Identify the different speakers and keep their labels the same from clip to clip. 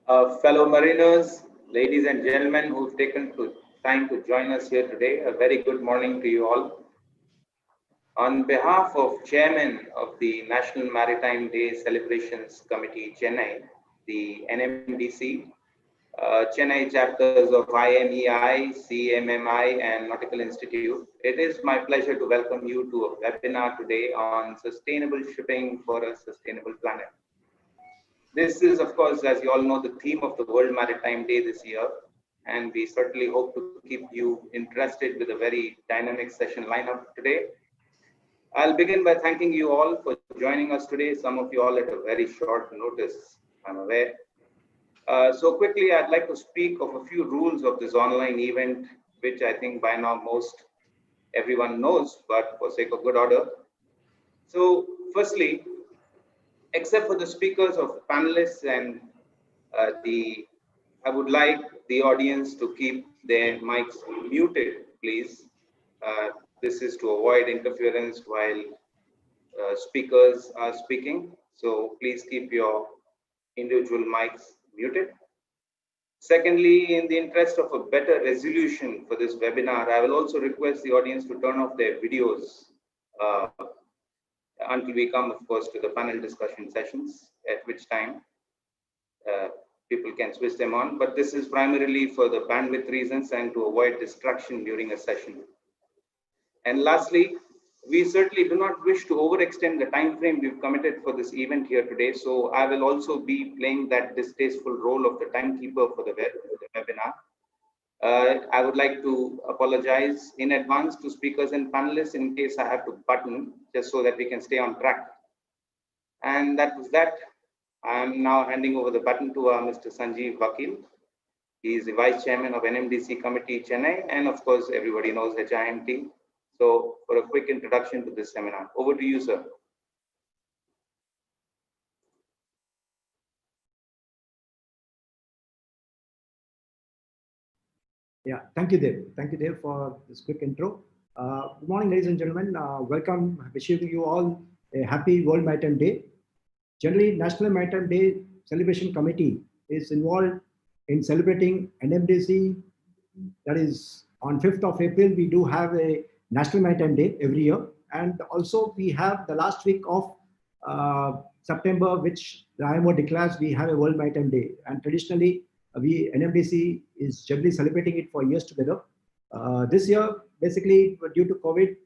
Speaker 1: Fellow mariners, ladies and gentlemen who've taken time to join us here today, a very good morning to you all. On behalf of Chairman of the National Maritime Day Celebrations Committee, Chennai, the NMDC, Chennai chapters of IMEI, CMMI, and Nautical Institute, it is my pleasure to welcome you to a webinar today on sustainable shipping for a sustainable planet. This is, of course, as you all know, the theme of the World Maritime Day this year, and we certainly hope to keep you interested with a very dynamic session lineup today. I'll begin by thanking you all for joining us today, some of you all at a very short notice, I'm aware. So quickly, I'd like to speak of a few rules of this online event, which I think by now most everyone knows, but for sake of good order. So firstly, except for the speakers of panelists and I would like the audience to keep their mics muted, please. This is to avoid interference while speakers are speaking. So please keep your individual mics muted. Secondly, in the interest of a better resolution for this webinar, I will also request the audience to turn off their videos until we come, of course, to the panel discussion sessions, at which time people can switch them on. But this is primarily for the bandwidth reasons and to avoid distraction during a session. And lastly, we certainly do not wish to overextend the time frame we've committed for this event here today. So I will also be playing that distasteful role of the timekeeper for the webinar. I would like to apologize in advance to speakers and panelists in case I have to button, just so that we can stay on track. And that was that. I'm now handing over the baton to Mr. Sanjeev Vakil. He is the Vice Chairman of NMDC Committee Chennai, and of course, everybody knows HIMT. So for a quick introduction to this seminar, over to you, sir.
Speaker 2: Yeah, thank you, Dev. Thank you, Dev, for this quick intro. Good morning, ladies and gentlemen. Welcome. Wishing you all a happy World Maritime Day. Generally, National Maritime Day Celebration Committee is involved in celebrating NMDC. That is on 5th of April, we do have a National Maritime Day every year. And also we have the last week of September, which the IMO declares we have a World Maritime Day. And traditionally, NMDC is generally celebrating it for years together. This year, basically due to COVID,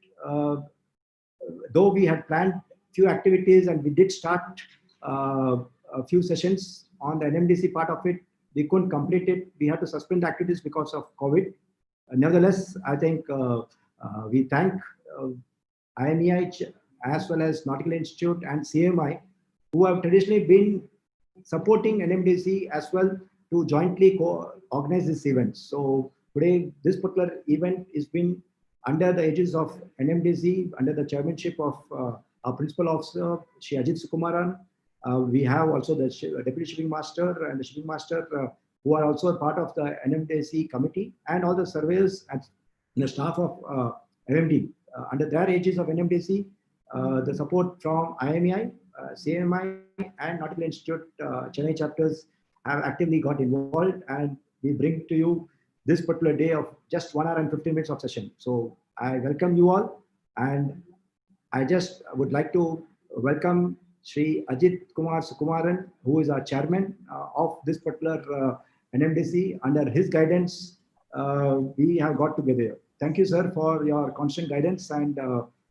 Speaker 2: though we had planned few activities and we did start a few sessions on the NMDC part of it, we couldn't complete it. We had to suspend the activities because of COVID. Nevertheless, I think we thank IMEI as well as Nautical Institute and CMI, who have traditionally been supporting NMDC as well to jointly organize this event. So today, this particular event is being under the aegis of NMDC, under the chairmanship of our principal officer, Shri Ajit Sukumaran. We have also the Deputy Shipping Master and the Shipping Master who are also a part of the NMDC committee, and all the surveyors and the staff of MMD. Under their aegis of NMDC, the support from IMEI, CMI, and Nautical Institute Chennai chapters have actively got involved, and we bring to you this particular day of just 1 hour and 15 minutes of session. So I welcome you all, and I just would like to welcome Shri Ajit Kumar Sukumaran, who is our chairman of this particular NMDC. Under his guidance, we have got together. Thank you, sir, for your constant guidance and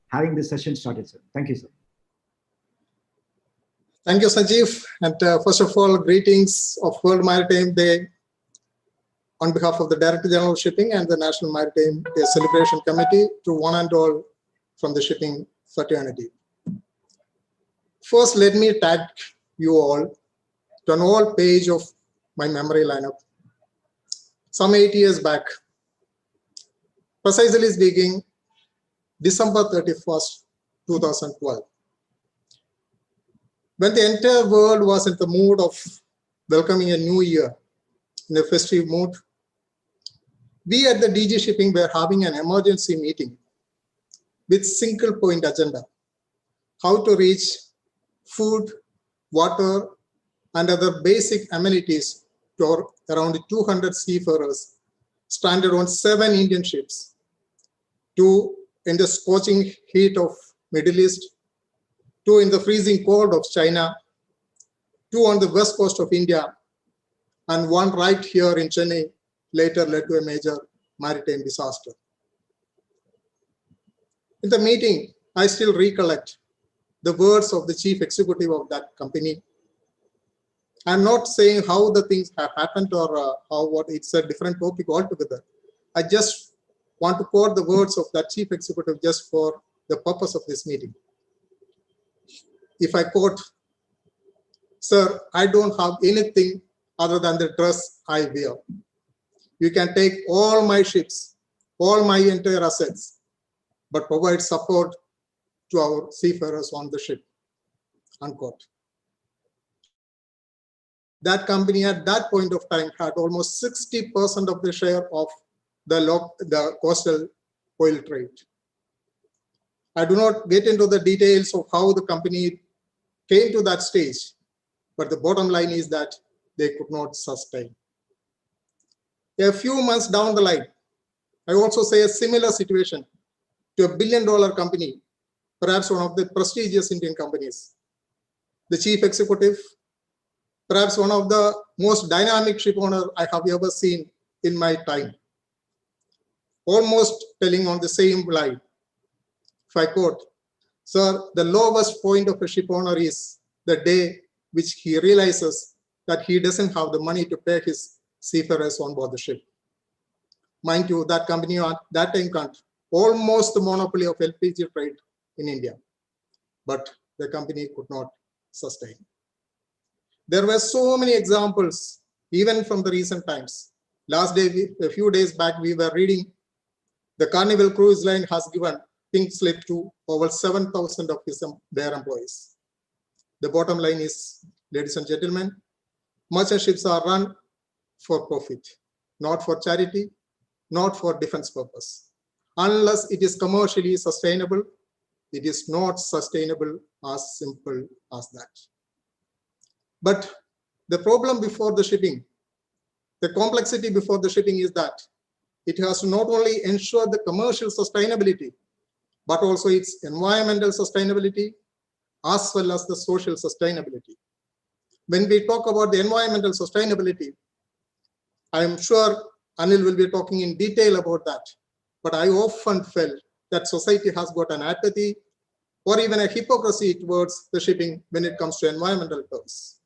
Speaker 2: having this session started, sir. Thank you, sir.
Speaker 3: Thank you, Sanjeev. And first of all, greetings of World Maritime Day on behalf of the Director General of Shipping and the National Maritime Day Celebration Committee to one and all from the shipping fraternity. First, let me tag you all to an old page of my memory lineup. Some 8 years back, precisely speaking, December 31st, 2012. When the entire world was in the mood of welcoming a new year in a festive mood, we at the DG Shipping were having an emergency meeting with single point agenda: how to reach food, water, and other basic amenities to around 200 seafarers stranded on 7 Indian ships, 2 in the scorching heat of Middle East, 2 in the freezing cold of China, 2 on the west coast of India, and 1 right here in Chennai, later led to a major maritime disaster. In the meeting, I still recollect the words of the chief executive of that company. I'm not saying how the things have happened or it's a different topic altogether. I just want to quote the words of that chief executive just for the purpose of this meeting. If I quote, "Sir, I don't have anything other than the dress I wear. You can take all my ships, all my entire assets, but provide support to our seafarers on the ship," unquote. That company at that point of time had almost 60% of the share of the coastal oil trade. I do not get into the details of how the company came to that stage, but the bottom line is that they could not sustain. A few months down the line, I also say a similar situation to a billion-dollar company, perhaps one of the prestigious Indian companies. The chief executive, perhaps one of the most dynamic ship owner I have ever seen in my time, almost telling on the same line. If I quote, "Sir, the lowest point of a ship owner is the day which he realizes that he doesn't have the money to pay his seafarers on board the ship." Mind you, that company at that time had almost the monopoly of LPG trade in India, but the company could not sustain. There were so many examples, even from the recent times. A few days back, we were reading the Carnival Cruise Line has given pink slip to over 7,000 of their employees. The bottom line is, ladies and gentlemen, merchant ships are run for profit, not for charity, not for defense purpose. Unless it is commercially sustainable, it is not sustainable, as simple as that. But the problem before the shipping, the complexity before the shipping is that it has to not only ensure the commercial sustainability, but also its environmental sustainability, as well as the social sustainability. When we talk about the environmental sustainability, I am sure Anil will be talking in detail about that. But I often felt that society has got an apathy or even a hypocrisy towards the shipping when it comes to environmental terms.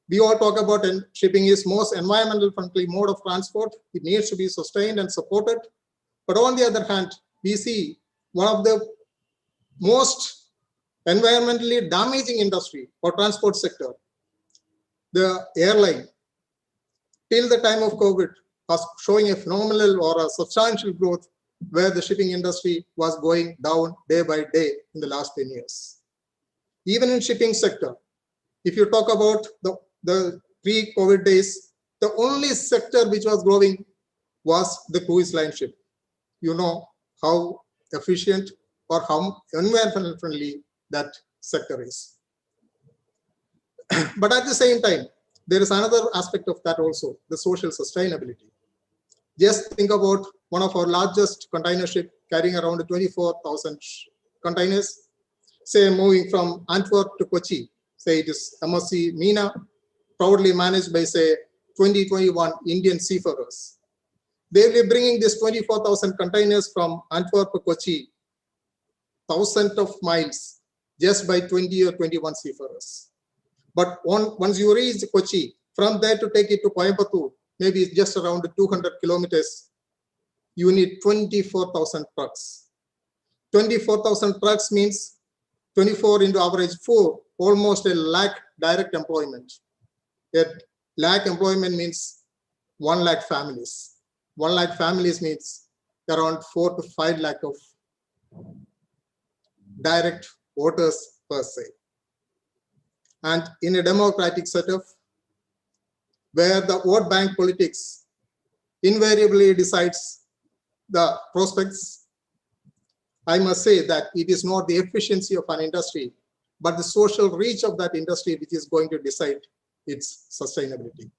Speaker 3: We all talk about shipping is most environmental friendly mode of transport. It needs to be sustained and supported. But on the other hand, we see one of the most environmentally damaging industry or transport sector, the airline, till the time of COVID, was showing a phenomenal or a substantial growth, where the shipping industry was going down day by day in the last 10 years. Even in shipping sector, if you talk about the pre-COVID days, the only sector which was growing was the cruise line ship. You know how efficient or how environmental friendly that sector is. But at the same time, there is another aspect of that also, the social sustainability. Just think about one of our largest container ship carrying around 24,000 containers, say moving from Antwerp to Kochi, say it is MSC Mina, proudly managed by say 2021 Indian seafarers. They will be bringing this 24,000 containers from Antwerp to Kochi, thousands of miles, just by 20 or 21 seafarers. But once you reach Kochi, from there to take it to Coimbatore, maybe it's just around 200 kilometers, you need 24,000 trucks. 24,000 trucks means 24 into average 4, almost a lakh direct employment. A lakh employment means 1 lakh families. 1 lakh families means around 4 to 5 lakh of direct voters per se. And in a democratic setup, where the vote bank politics invariably decides the prospects, I must say that it is not the efficiency of an industry, but the social reach of that industry which is going to decide its sustainability.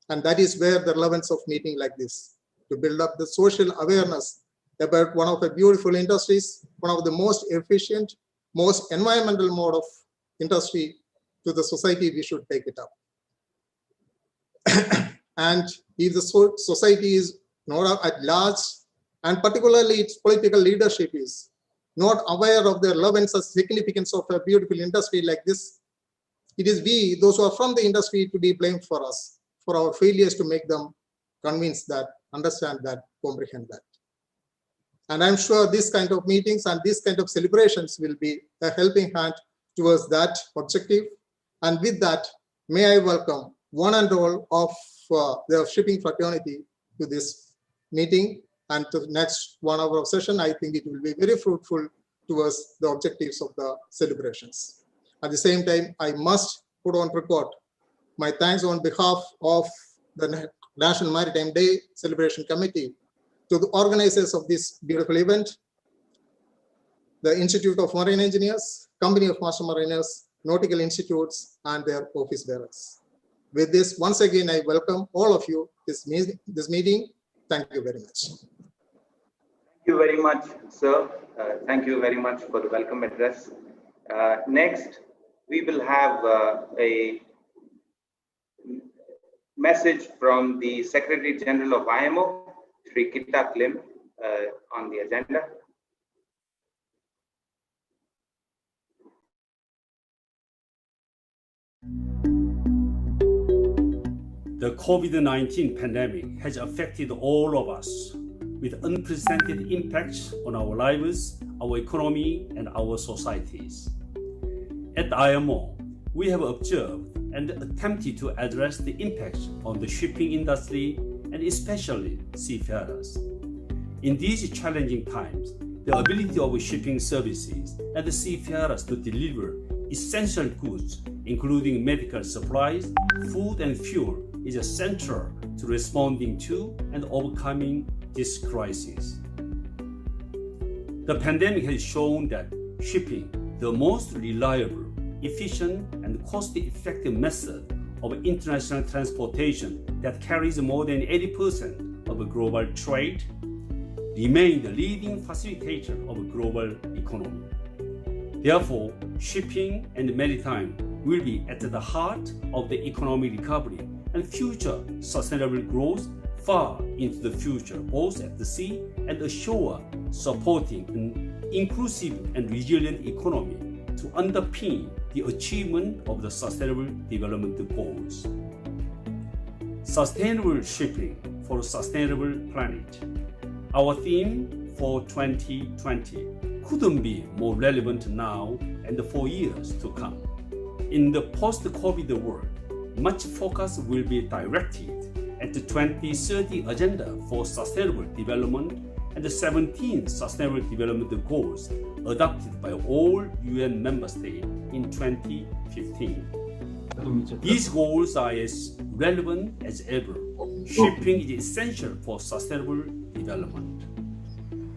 Speaker 3: And that is where the relevance of meeting like this, to build up the social awareness about one of the beautiful industries, one of the most efficient, most environmental mode of industry to the society, we should take it up. And if the society is not at large, and particularly its political leadership is not aware of the relevance and significance of a beautiful industry like this, it is we, those who are from the industry, to be blamed for us, for our failures to make them convinced that, understand that, comprehend that. And I'm sure this kind of meetings and this kind of celebrations will be a helping hand towards that objective. And with that, may I welcome one and all of the shipping fraternity to this meeting and to the next 1 hour of session. I think it will be very fruitful towards the objectives of the celebrations. At the same time, I must put on record my thanks on behalf of the National Maritime Day Celebration Committee to the organizers of this beautiful event, the Institute of Marine Engineers, Company of Master Mariners, Nautical Institutes, and their office bearers. With this, once again, I welcome all of you to this meeting. Thank you very much.
Speaker 1: Thank you very much, sir. Thank you very much for the welcome address. Next, we will have a message from the Secretary General of IMO, Sri Kitta Klim, on the agenda.
Speaker 4: The COVID-19 pandemic has affected all of us with unprecedented impacts on our lives, our economy, and our societies. At IMO, we have observed and attempted to address the impacts on the shipping industry and especially seafarers. In these challenging times, the ability of shipping services and the seafarers to deliver essential goods, including medical supplies, food, and fuel, is central to responding to and overcoming this crisis. The pandemic has shown that shipping, the most reliable, efficient, and cost-effective method of international transportation that carries more than 80% of global trade, remain the leading facilitator of global economy. Therefore, shipping and maritime will be at the heart of the economic recovery and future sustainable growth far into the future, both at the sea and ashore, supporting an inclusive and resilient economy to underpin the achievement of the Sustainable Development Goals. Sustainable shipping for a sustainable planet. Our theme for 2020 couldn't be more relevant now and for years to come. In the post-COVID world, much focus will be directed at the 2030 Agenda for Sustainable Development and the 17 Sustainable Development Goals adopted by all UN member states in 2015. These goals are as relevant as ever. Shipping is essential for sustainable development.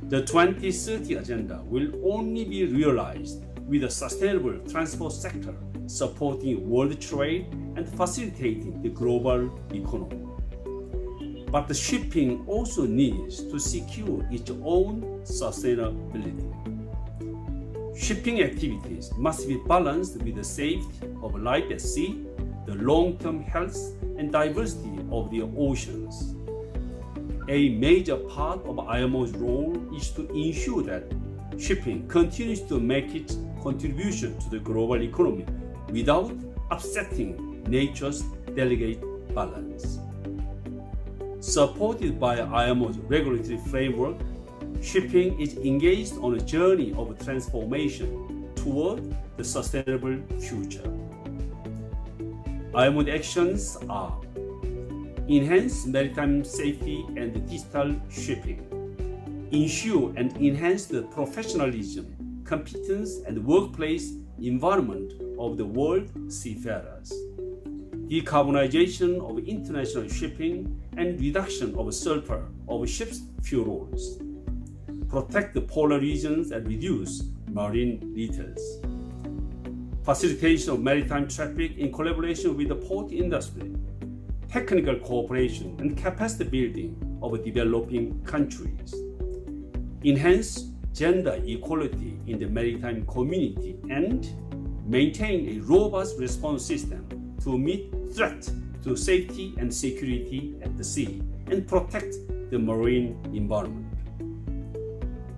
Speaker 4: The 2030 Agenda will only be realized with a sustainable transport sector supporting world trade and facilitating the global economy. But the shipping also needs to secure its own sustainability. Shipping activities must be balanced with the safety of life at sea, the long-term health and diversity of the oceans. A major part of IMO's role is to ensure that shipping continues to make its contribution to the global economy without upsetting nature's delicate balance. Supported by IMO's regulatory framework, shipping is engaged on a journey of transformation toward the sustainable future. IMO actions are: enhance maritime safety and digital shipping, ensure and enhance the professionalism, competence, and workplace environment of the world seafarers, decarbonization of international shipping and reduction of sulfur of ships' fuels, protect the polar regions and reduce marine litters, facilitation of maritime traffic in collaboration with the port industry, technical cooperation and capacity building of developing countries, enhance gender equality in the maritime community, and maintain a robust response system to meet threats to safety and security at the sea and protect the marine environment.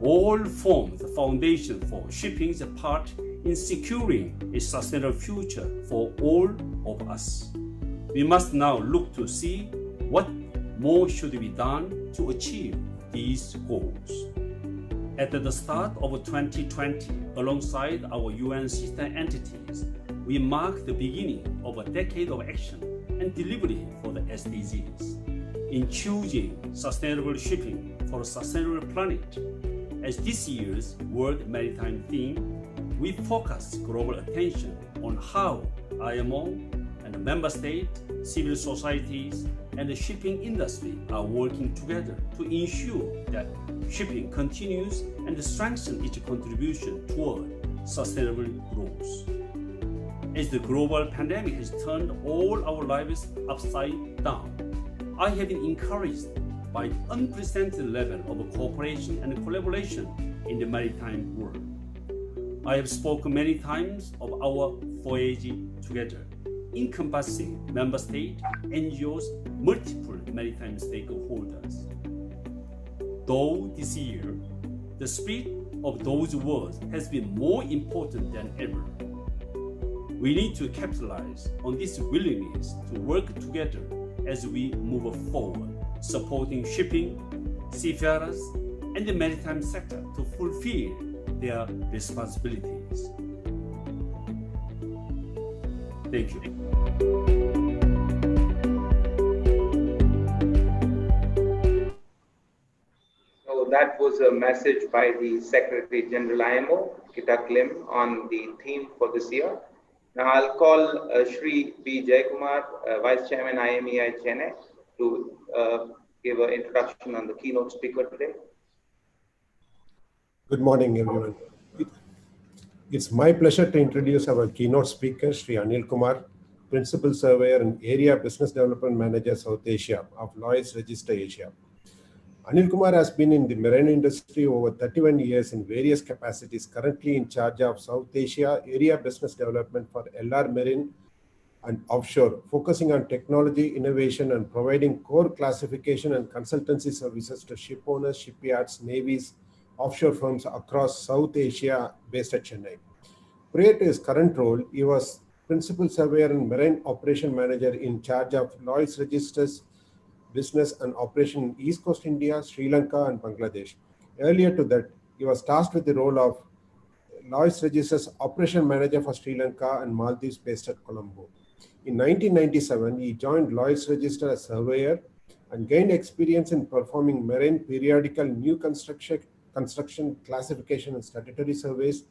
Speaker 4: All form the foundation for shipping's part in securing a sustainable future for all of us. We must now look to see what more should be done to achieve these goals. At the start of 2020, alongside our UN sister entities, we mark the beginning of a decade of action and delivery for the SDGs. In choosing sustainable shipping for a sustainable planet, as this year's World Maritime theme, we focus global attention on how IMO and the member states, civil societies, and the shipping industry are working together to ensure that shipping continues and strengthen its contribution toward sustainable growth. As the global pandemic has turned all our lives upside down, I have been encouraged by the unprecedented level of cooperation and collaboration in the maritime world. I have spoken many times of our voyage together, encompassing member states, NGOs, multiple maritime stakeholders. Though this year, the spirit of those words has been more important than ever. We need to capitalize on this willingness to work together as we move forward, supporting shipping, seafarers, and the maritime sector to fulfill their responsibilities. Thank you.
Speaker 1: So that was a message by the Secretary General IMO, Kita Klim, on the theme for this year. Now I'll call Shri B. Jayakumar, Vice Chairman IMEI Chennai, to give an introduction on the keynote speaker today.
Speaker 5: Good morning, everyone. It's my pleasure to introduce our keynote speaker, Sri Anil Kumar, Principal Surveyor and Area Business Development Manager, South Asia of Lloyd's Register Asia. Anil Kumar has been in the marine industry over 31 years in various capacities, currently in charge of South Asia Area Business Development for LR Marine and Offshore, focusing on technology, innovation, and providing core classification and consultancy services to ship owners, shipyards, navies, offshore firms across South Asia based at Chennai. Prior to his current role, he was Principal Surveyor and Marine Operation Manager in charge of Lloyd's Registers Business and Operation in East Coast India, Sri Lanka, and Bangladesh. Earlier to that, he was tasked with the role of Lloyd's Registers Operation Manager for Sri Lanka and Maldives based at Colombo. In 1997, he joined Lloyd's Register as surveyor and gained experience in performing marine periodical new construction classification and statutory surveys,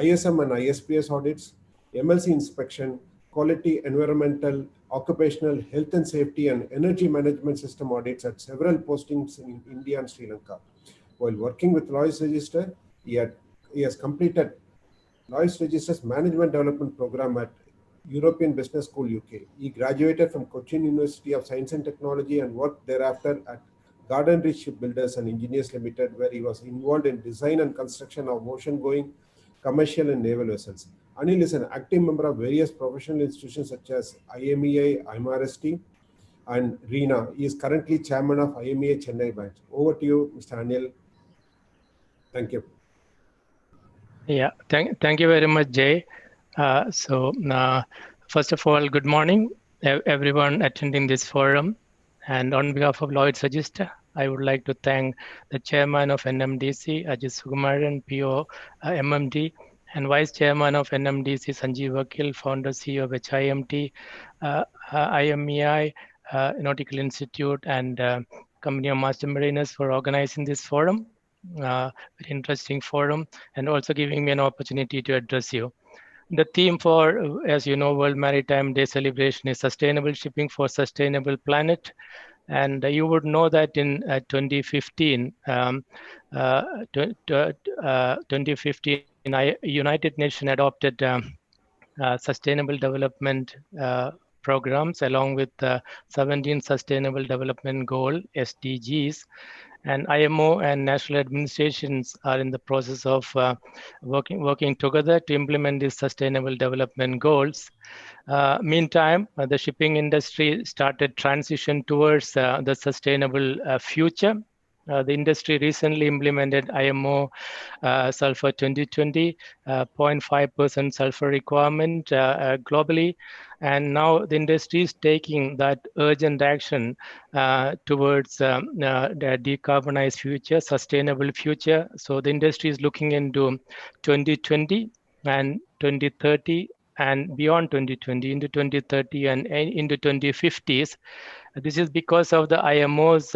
Speaker 5: ISM and ISPS audits, MLC inspection, quality, environmental, occupational, health and safety, and energy management system audits at several postings in India and Sri Lanka. While working with Lloyd's Register, he has completed Lloyd's Register's Management Development Program at European Business School, UK. He graduated from Cochin University of Science and Technology and worked thereafter at Garden Ridge Shipbuilders and Engineers Limited, where he was involved in design and construction of ocean-going commercial and naval vessels. Anil is an active member of various professional institutions such as IMEI, IMRST, and RENA. He is currently chairman of IMEI Chennai branch. Over to you, Mr. Anil. Thank you.
Speaker 6: Yeah, thank you very much, Jay. First of all, good morning, everyone attending this forum. And on behalf of Lloyd's Register, I would like to thank the chairman of NMDC, Ajit Sukumaran, PO MMD, and vice chairman of NMDC, Sanjeev Vakil, founder CEO of HIMT, IMEI, Nautical Institute, and Company of Master Mariners for organizing this forum. Very interesting forum, and also giving me an opportunity to address you. The theme for, as you know, World Maritime Day celebration is Sustainable Shipping for Sustainable Planet. And you would know that in 2015, United Nations adopted Sustainable Development programs along with 17 Sustainable Development Goal (SDGs). And IMO and national administrations are in the process of working together to implement these sustainable development goals. Meantime, the shipping industry started transition towards the sustainable future. The industry recently implemented IMO Sulfur 2020, 0.5% sulfur requirement globally. And now the industry is taking that urgent action towards the decarbonized future, sustainable future. So the industry is looking into 2020 and 2030 and beyond 2020 into 2030 and into 2050s. This is because of the IMO's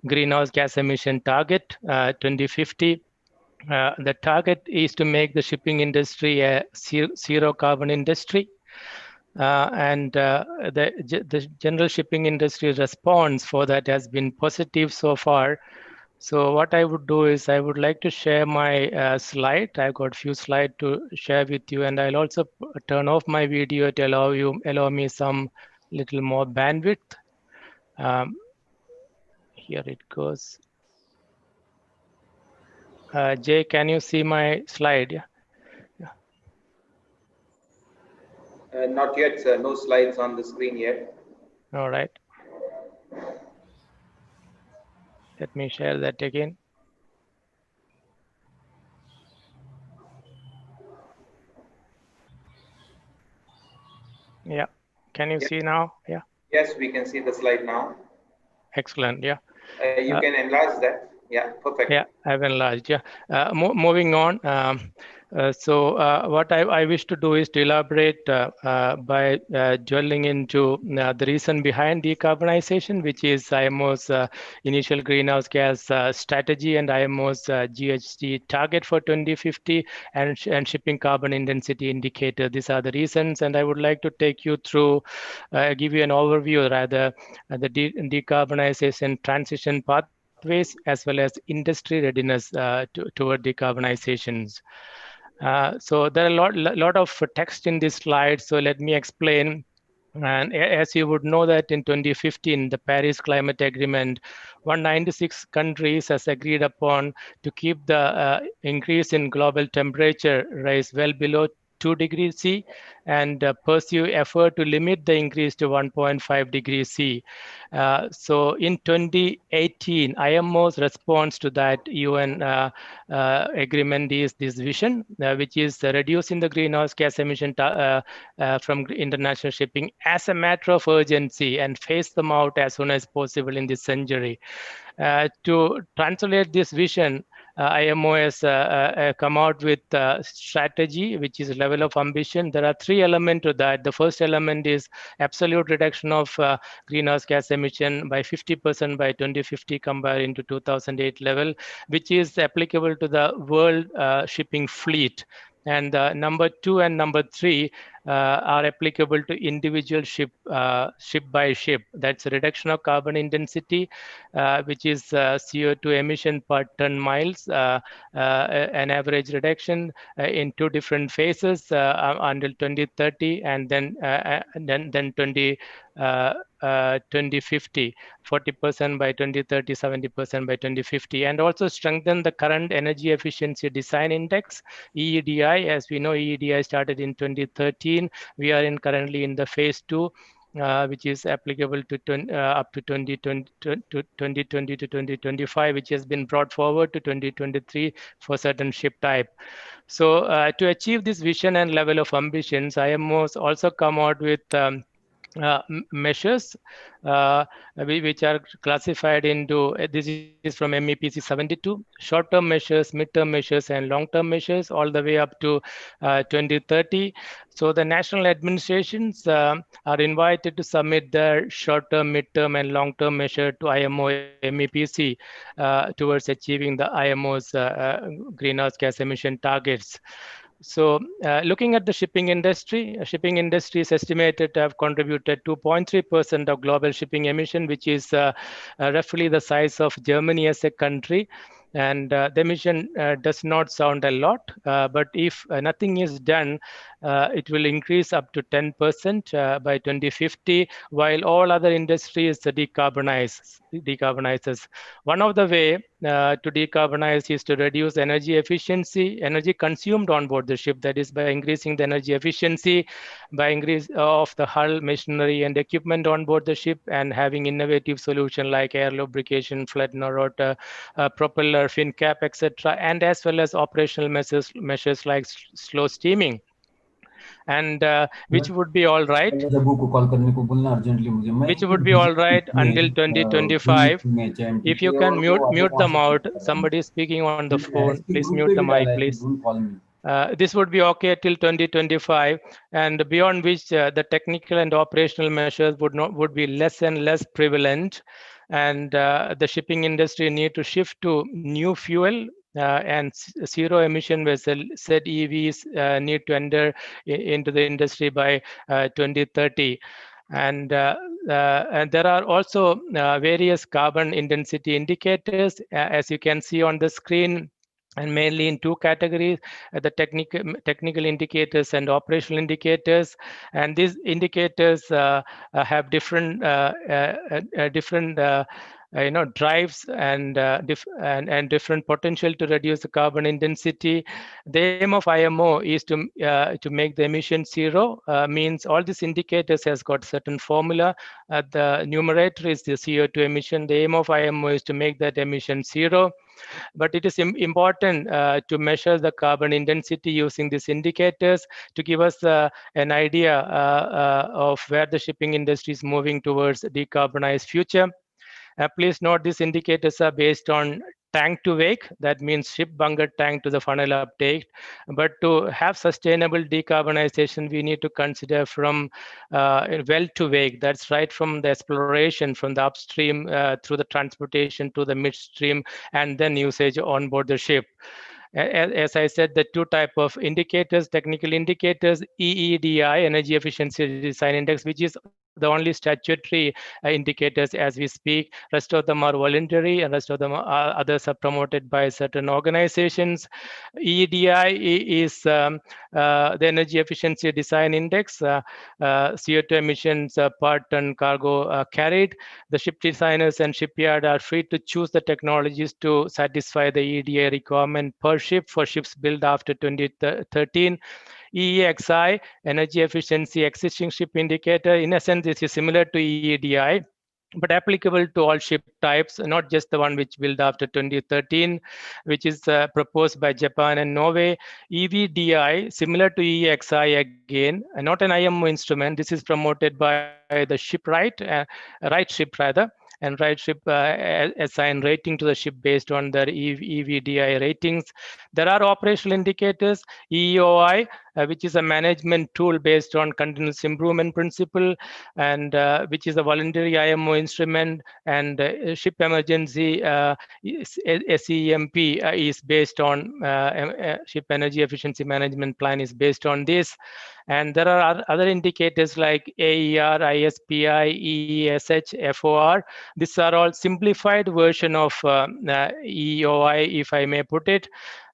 Speaker 6: greenhouse gas emission target 2050. The target is to make the shipping industry a zero carbon industry. The general shipping industry response for that has been positive so far. So what I would do is I would like to share my slide. I've got a few slides to share with you, and I'll also turn off my video to allow me some little more bandwidth. Here it goes. Jay, can you see my slide?
Speaker 1: Not yet, sir. No slides on the screen yet.
Speaker 6: All right. Let me share that again. Yeah. Can you see now? Yeah.
Speaker 1: Yes, we can see the slide now.
Speaker 6: Excellent. Yeah.
Speaker 1: You can enlarge that. Yeah, perfect.
Speaker 6: Yeah, I've enlarged. Yeah. Moving on. What I wish to do is to elaborate by dwelling into the reason behind decarbonization, which is IMO's initial greenhouse gas strategy and IMO's GHG target for 2050 and shipping carbon intensity indicator. These are the reasons, and I would like to take you through, give you an overview rather, the decarbonization transition pathways as well as industry readiness toward decarbonizations. So there are a lot of text in this slide, so let me explain. And as you would know that in 2015, the Paris Climate Agreement, 196 countries has agreed upon to keep the increase in global temperature rise well below 2 degrees C and pursue effort to limit the increase to 1.5 degrees C. So in 2018, IMO's response to that UN agreement is this vision, which is reducing the greenhouse gas emission from international shipping as a matter of urgency and phase them out as soon as possible in this century. To translate this vision, IMO has come out with a strategy, which is level of ambition. There are three elements to that. The first element is absolute reduction of greenhouse gas emission by 50% by 2050 compared to 2008 level, which is applicable to the world shipping fleet. And number 2 and number 3 are applicable to individual ship by ship. That's a reduction of carbon intensity, which is CO2 emission per ton miles, an average reduction in 2 different phases until 2030, and then 2050, 40% by 2030, 70% by 2050, and also strengthen the current energy efficiency design index, EEDI. As we know, EEDI started in 2013. We are currently in the phase 2, which is applicable to up to 2020 to 2025, which has been brought forward to 2023 for certain ship type. So to achieve this vision and level of ambitions, IMO has also come out with measures which are classified into, this is from MEPC 72, short-term measures, mid-term measures, and long-term measures, all the way up to 2030. So the national administrations are invited to submit their short-term, mid-term, and long-term measure to IMO MEPC towards achieving the IMO's greenhouse gas emission targets. So looking at the shipping industry is estimated to have contributed 2.3% of global shipping emission, which is roughly the size of Germany as a country. And the emission does not sound a lot, but if nothing is done, it will increase up to 10% by 2050, while all other industries decarbonizes. One of the way to decarbonize is to reduce energy efficiency, energy consumed on board the ship, that is by increasing the energy efficiency, by increase of the hull, machinery and equipment on board the ship, and having innovative solution like air lubrication, flood rotor, propeller, fin cap, etc., and as well as operational measures like slow steaming, and which would be all right until 2025. If you can mute them out, somebody is speaking on the phone, please mute the mic, please. This would be okay till 2025, and beyond which the technical and operational measures would be less and less prevalent, and the shipping industry need to shift to new fuel and zero emission vessel, said EVs need to enter into the industry by 2030. And there are also various carbon intensity indicators, as you can see on the screen, and mainly in two categories, the technical indicators and operational indicators. And these indicators have different drives and different potential to reduce the carbon intensity. The aim of IMO is to make the emission zero. Means all these indicators has got certain formula. The numerator is the CO2 emission. The aim of IMO is to make that emission zero. But it is important to measure the carbon intensity using these indicators to give us an idea of where the shipping industry is moving towards a decarbonized future. Please note these indicators are based on tank to wake, that means ship bunker tank to the funnel uptake. But to have sustainable decarbonization, we need to consider from well to wake, that's right from the exploration, from the upstream through the transportation to the midstream, and then usage on board the ship. As I said, the two type of indicators, technical indicators, EEDI, Energy Efficiency Design Index, which is the only statutory indicators as we speak. Rest of them are voluntary, and rest of them others are promoted by certain organizations. EEDI is the Energy Efficiency Design Index, CO2 emissions per ton cargo carried. The ship designers and shipyard are free to choose the technologies to satisfy the EEDI requirement per ship for ships built after 2013. EEXI, Energy Efficiency Existing Ship Indicator, in a sense, this is similar to EEDI, but applicable to all ship types, not just the one which built after 2013, which is proposed by Japan and Norway. EVDI, similar to EEXI again, not an IMO instrument. This is promoted by the shipwright, right ship rather, and right ship assign rating to the ship based on their EVDI ratings. There are operational indicators, EEOI, which is a management tool based on continuous improvement principle, and which is a voluntary IMO instrument, and ship emergency SEMP is based on ship energy efficiency management plan is based on this. And there are other indicators like AER, ISPI, EESH, FOR. These are all simplified version of EEOI, if I may put it.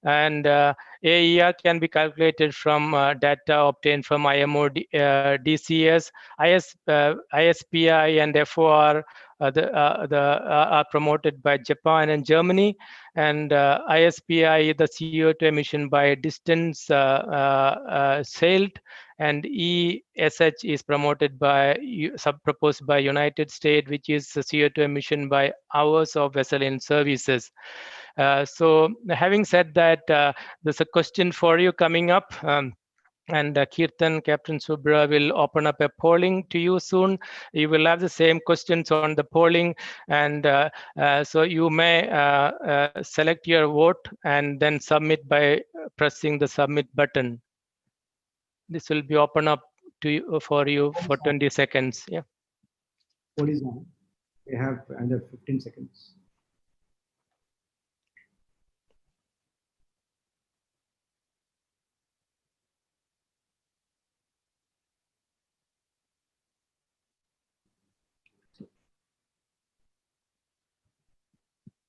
Speaker 6: And AER can be calculated from data obtained from IMO DCS, ISPI and FOR are promoted by Japan and Germany, and ISPI, the CO2 emission by distance sailed, and ESH is promoted by proposed by United States, which is CO2 emission by hours of vessel in services. So having said that, there's a question for you coming up. And Kirtan, Captain Subra will open up a polling to you soon. You will have the same questions on the polling, and so you may select your vote and then submit by pressing the submit button. This will be open up to you for 20 seconds. Yeah.
Speaker 2: Poll is on. We have under 15 seconds.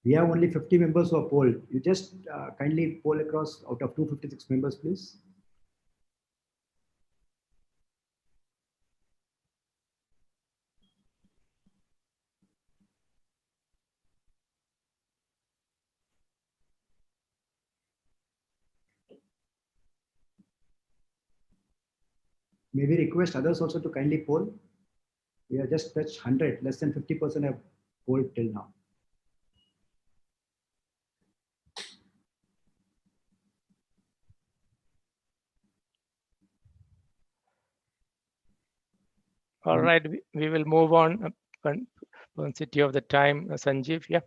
Speaker 2: We have only 50 members who are polled. You just kindly poll across out of 256 members, please. May we request others also to kindly poll? We are just touched 100, less than 50% have polled till now.
Speaker 6: All right, we will move on. Paucity of the time, Sanjeev. Yeah.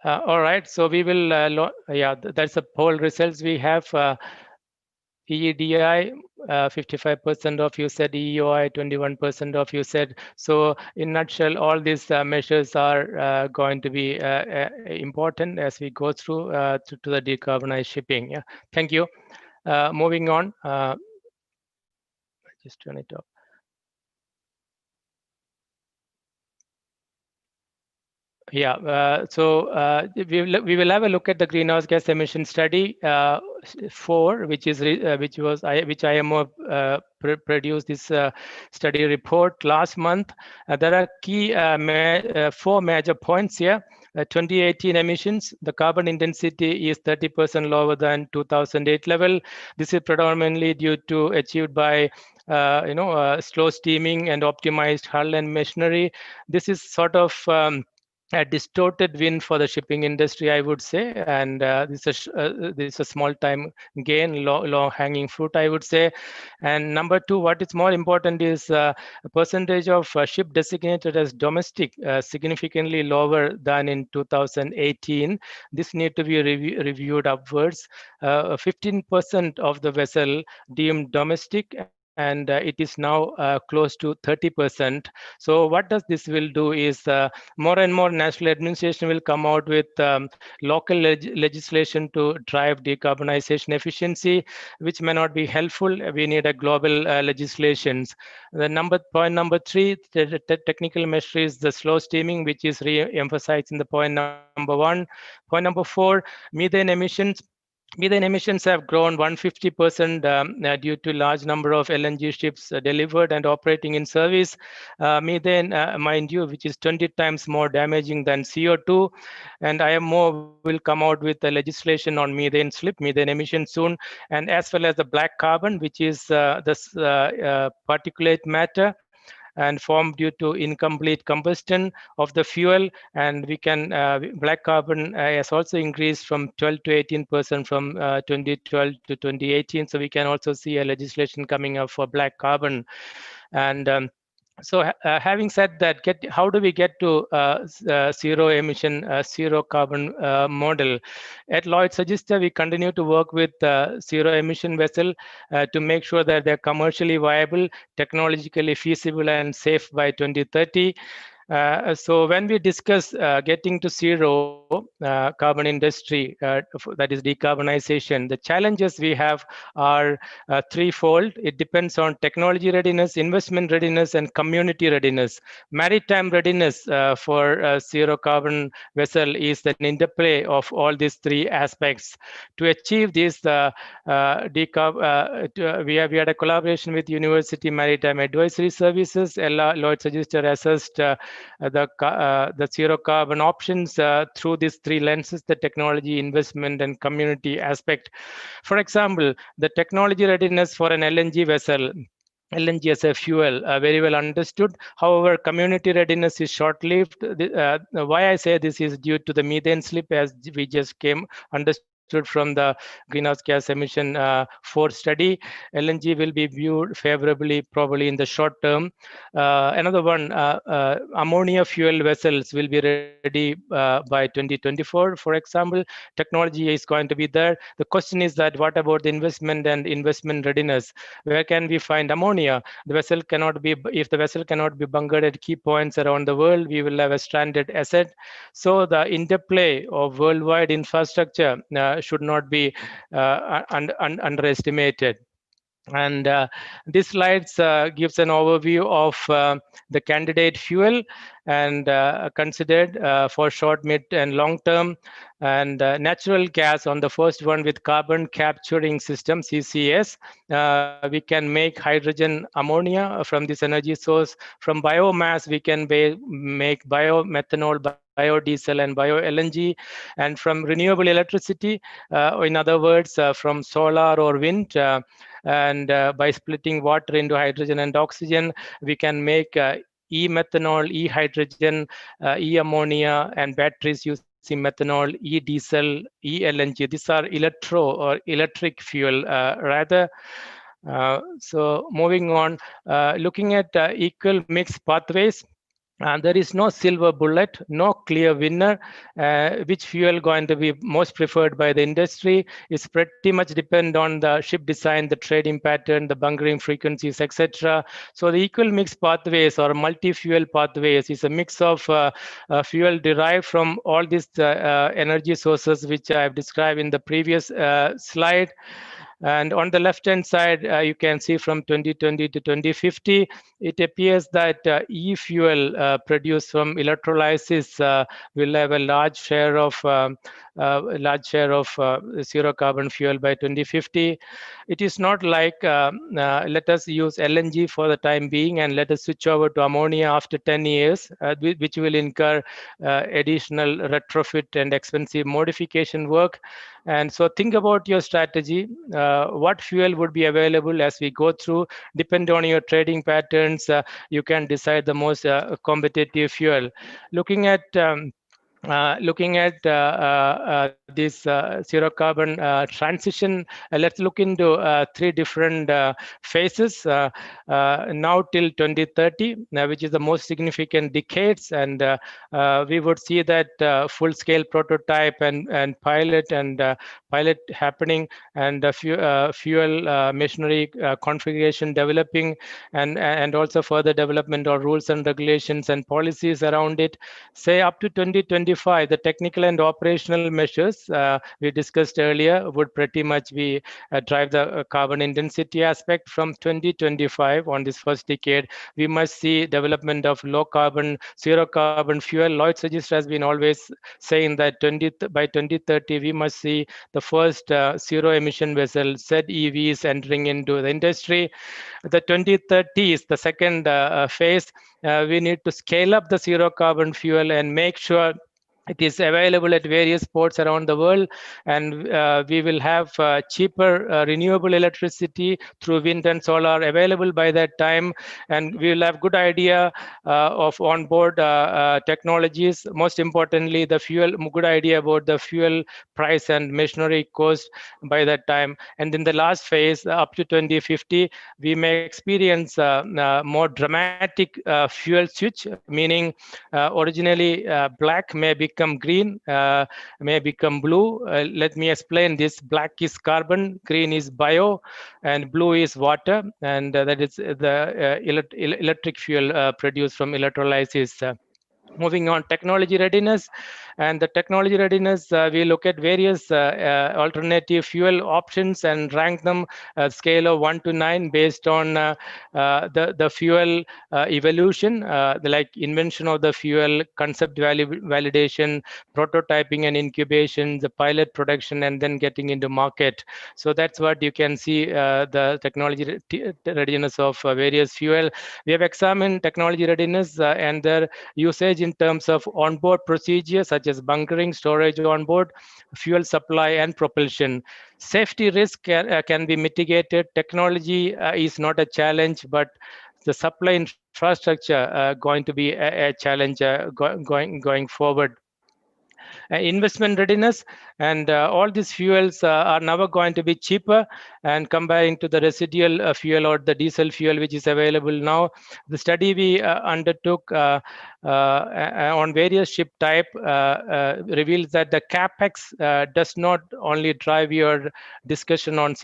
Speaker 6: All right. So we will. That's the poll results we have. EEDI, 55% of you said EEOI, 21% of you said. So in nutshell, all these measures are going to be important as we go through to the decarbonized shipping. Yeah. Thank you. Moving on. Just turn it off. Yeah, we will have a look at the greenhouse gas emission study 4, which IMO produced this study report last month. There are key 4 major points here. 2018 emissions, the carbon intensity is 30% lower than 2008 level. This is predominantly due to achieved by slow steaming and optimized hull and machinery. This is sort of a distorted win for the shipping industry, I would say, and this is a small time gain, low hanging fruit, I would say. And number 2, what is more important is a percentage of ship designated as domestic significantly lower than in 2018. This need to be reviewed upwards. 15% of the vessel deemed domestic, and it is now close to 30%. So what does this will do is more and more national administration will come out with local legislation to drive decarbonization efficiency, which may not be helpful. We need a global legislations. Point number 3, the technical measure is the slow steaming, which is re-emphasized in the point number 1. Point number 4, methane emissions. Methane emissions have grown 150% due to large number of LNG ships delivered and operating in service. Methane, mind you, which is 20 times more damaging than CO2. And IMO will come out with the legislation on methane slip, methane emissions soon, and as well as the black carbon, which is particulate matter and formed due to incomplete combustion of the fuel. And we can black carbon has also increased from 12 to 18% from 2012 to 2018. So we can also see a legislation coming up for black carbon. And so having said that, how do we get to zero emission, zero carbon model? At Lloyd's Register, we continue to work with zero emission vessel to make sure that they're commercially viable, technologically feasible, and safe by 2030. So when we discuss getting to zero carbon industry, that is decarbonization, the challenges we have are threefold. It depends on technology readiness, investment readiness, and community readiness. Maritime readiness for zero carbon vessel is an interplay of all these 3 aspects. To achieve this, we had a collaboration with University Maritime Advisory Services. Lloyd's Register assessed the zero carbon options through these 3 lenses: the technology, investment, and community aspect. For example, the technology readiness for an LNG vessel, LNG as a fuel, very well understood. However, community readiness is short-lived. Why I say this is due to the methane slip, as we just understood from the greenhouse gas emission 4 study. LNG will be viewed favorably probably in the short term. Another one, ammonia fuel vessels will be ready by 2024, for example. Technology is going to be there. The question is that what about the investment and investment readiness? Where can we find ammonia? The vessel cannot be, if the vessel cannot be bunkered at key points around the world, we will have a stranded asset. So the interplay of worldwide infrastructure should not be underestimated. And this slides gives an overview of the candidate fuel and considered for short, mid, and long term. And natural gas on the first one with carbon capturing system, CCS. We can make hydrogen ammonia from this energy source. From biomass, we can make biomethanol, biodiesel, and bio-LNG. And from renewable electricity, in other words, from solar or wind, and by splitting water into hydrogen and oxygen, we can make e-methanol, e-hydrogen, e-ammonia, and batteries using methanol, e-diesel, e-LNG. These are electric fuel rather. So moving on, looking at equal mixed pathways. There is no silver bullet, no clear winner. Which fuel going to be most preferred by the industry is pretty much depend on the ship design, the trading pattern, the bunkering frequencies, etc. So the equal mixed pathways or multi-fuel pathways is a mix of fuel derived from all these energy sources which I have described in the previous slide. And on the left-hand side, you can see from 2020 to 2050, it appears that e-fuel produced from electrolysis will have a large share of zero carbon fuel by 2050. It is not like let us use LNG for the time being and let us switch over to ammonia after 10 years, which will incur additional retrofit and expensive modification work. And so think about your strategy. What fuel would be available as we go through? Depending on your trading patterns, you can decide the most competitive fuel. Looking at this zero carbon transition, let's look into three different phases now till 2030, which is the most significant decades, and we would see that full-scale prototype and pilot happening, and fuel machinery configuration developing, and also further development of rules and regulations and policies around it. Say up to 2025, the technical and operational measures we discussed earlier would pretty much be drive the carbon intensity aspect. From 2025 on this first decade, we must see development of low carbon, zero carbon fuel. Lloyd's Register has been always saying that by 2030, we must see the first zero emission vessel, ZEVs, entering into the industry. The 2030s, the second phase, we need to scale up the zero carbon fuel and make sure it is available at various ports around the world, and we will have cheaper renewable electricity through wind and solar available by that time, and we will have good idea of onboard technologies. Most importantly, the fuel, good idea about the fuel price and machinery cost by that time. And in the last phase, up to 2050, we may experience more dramatic fuel switch, meaning originally black may become green, may become blue. Let me explain this. Black is carbon, green is bio, and blue is water, and that is the electric fuel produced from electrolysis. Moving on, technology readiness. And the technology readiness, we look at various alternative fuel options and rank them scale of 1 to 9 based on the fuel evolution, like invention of the fuel, concept validation, prototyping and incubation, the pilot production, and then getting into market. So that's what you can see the technology readiness of various fuel. We have examined technology readiness and their usage in terms of onboard procedures such as bunkering, storage on board, fuel supply, and propulsion. Safety risk can be mitigated. Technology is not a challenge, but the supply infrastructure going to be a challenge going forward. Investment readiness, and all these fuels are never going to be cheaper, and comparing to the residual fuel or the diesel fuel which is available now. The study we undertook on various ship type reveals that the capex does not only drive your discussion on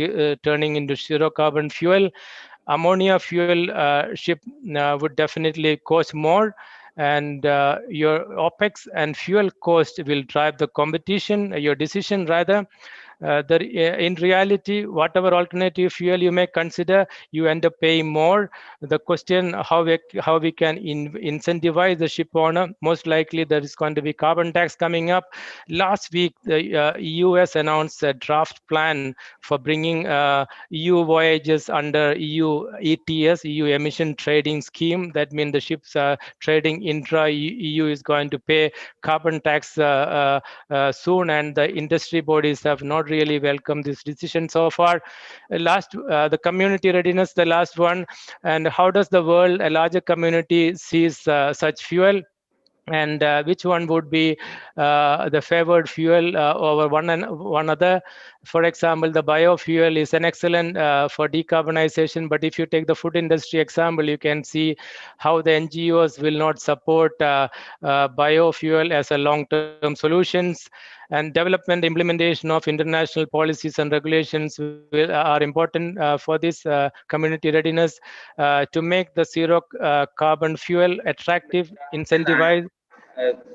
Speaker 6: turning into zero carbon fuel. Ammonia fuel ship would definitely cost more, and your OPEX and fuel cost will drive the competition, your decision rather. In reality, whatever alternative fuel you may consider, you end up paying more. The question, how we can incentivize the ship owner, most likely there is going to be carbon tax coming up. Last week, the US announced a draft plan for bringing EU voyages under EU ETS, EU emission trading scheme. That means the ships trading intra-EU is going to pay carbon tax soon, and the industry bodies have not really welcome this decision so far. The community readiness, the last one, and how does the world, a larger community, sees such fuel? And which one would be the favored fuel over one other? For example, the biofuel is an excellent for decarbonization, but if you take the food industry example, you can see how the NGOs will not support biofuel as a long-term solutions. And development implementation of international policies and regulations are important for this community readiness to make the zero carbon fuel attractive, incentivize.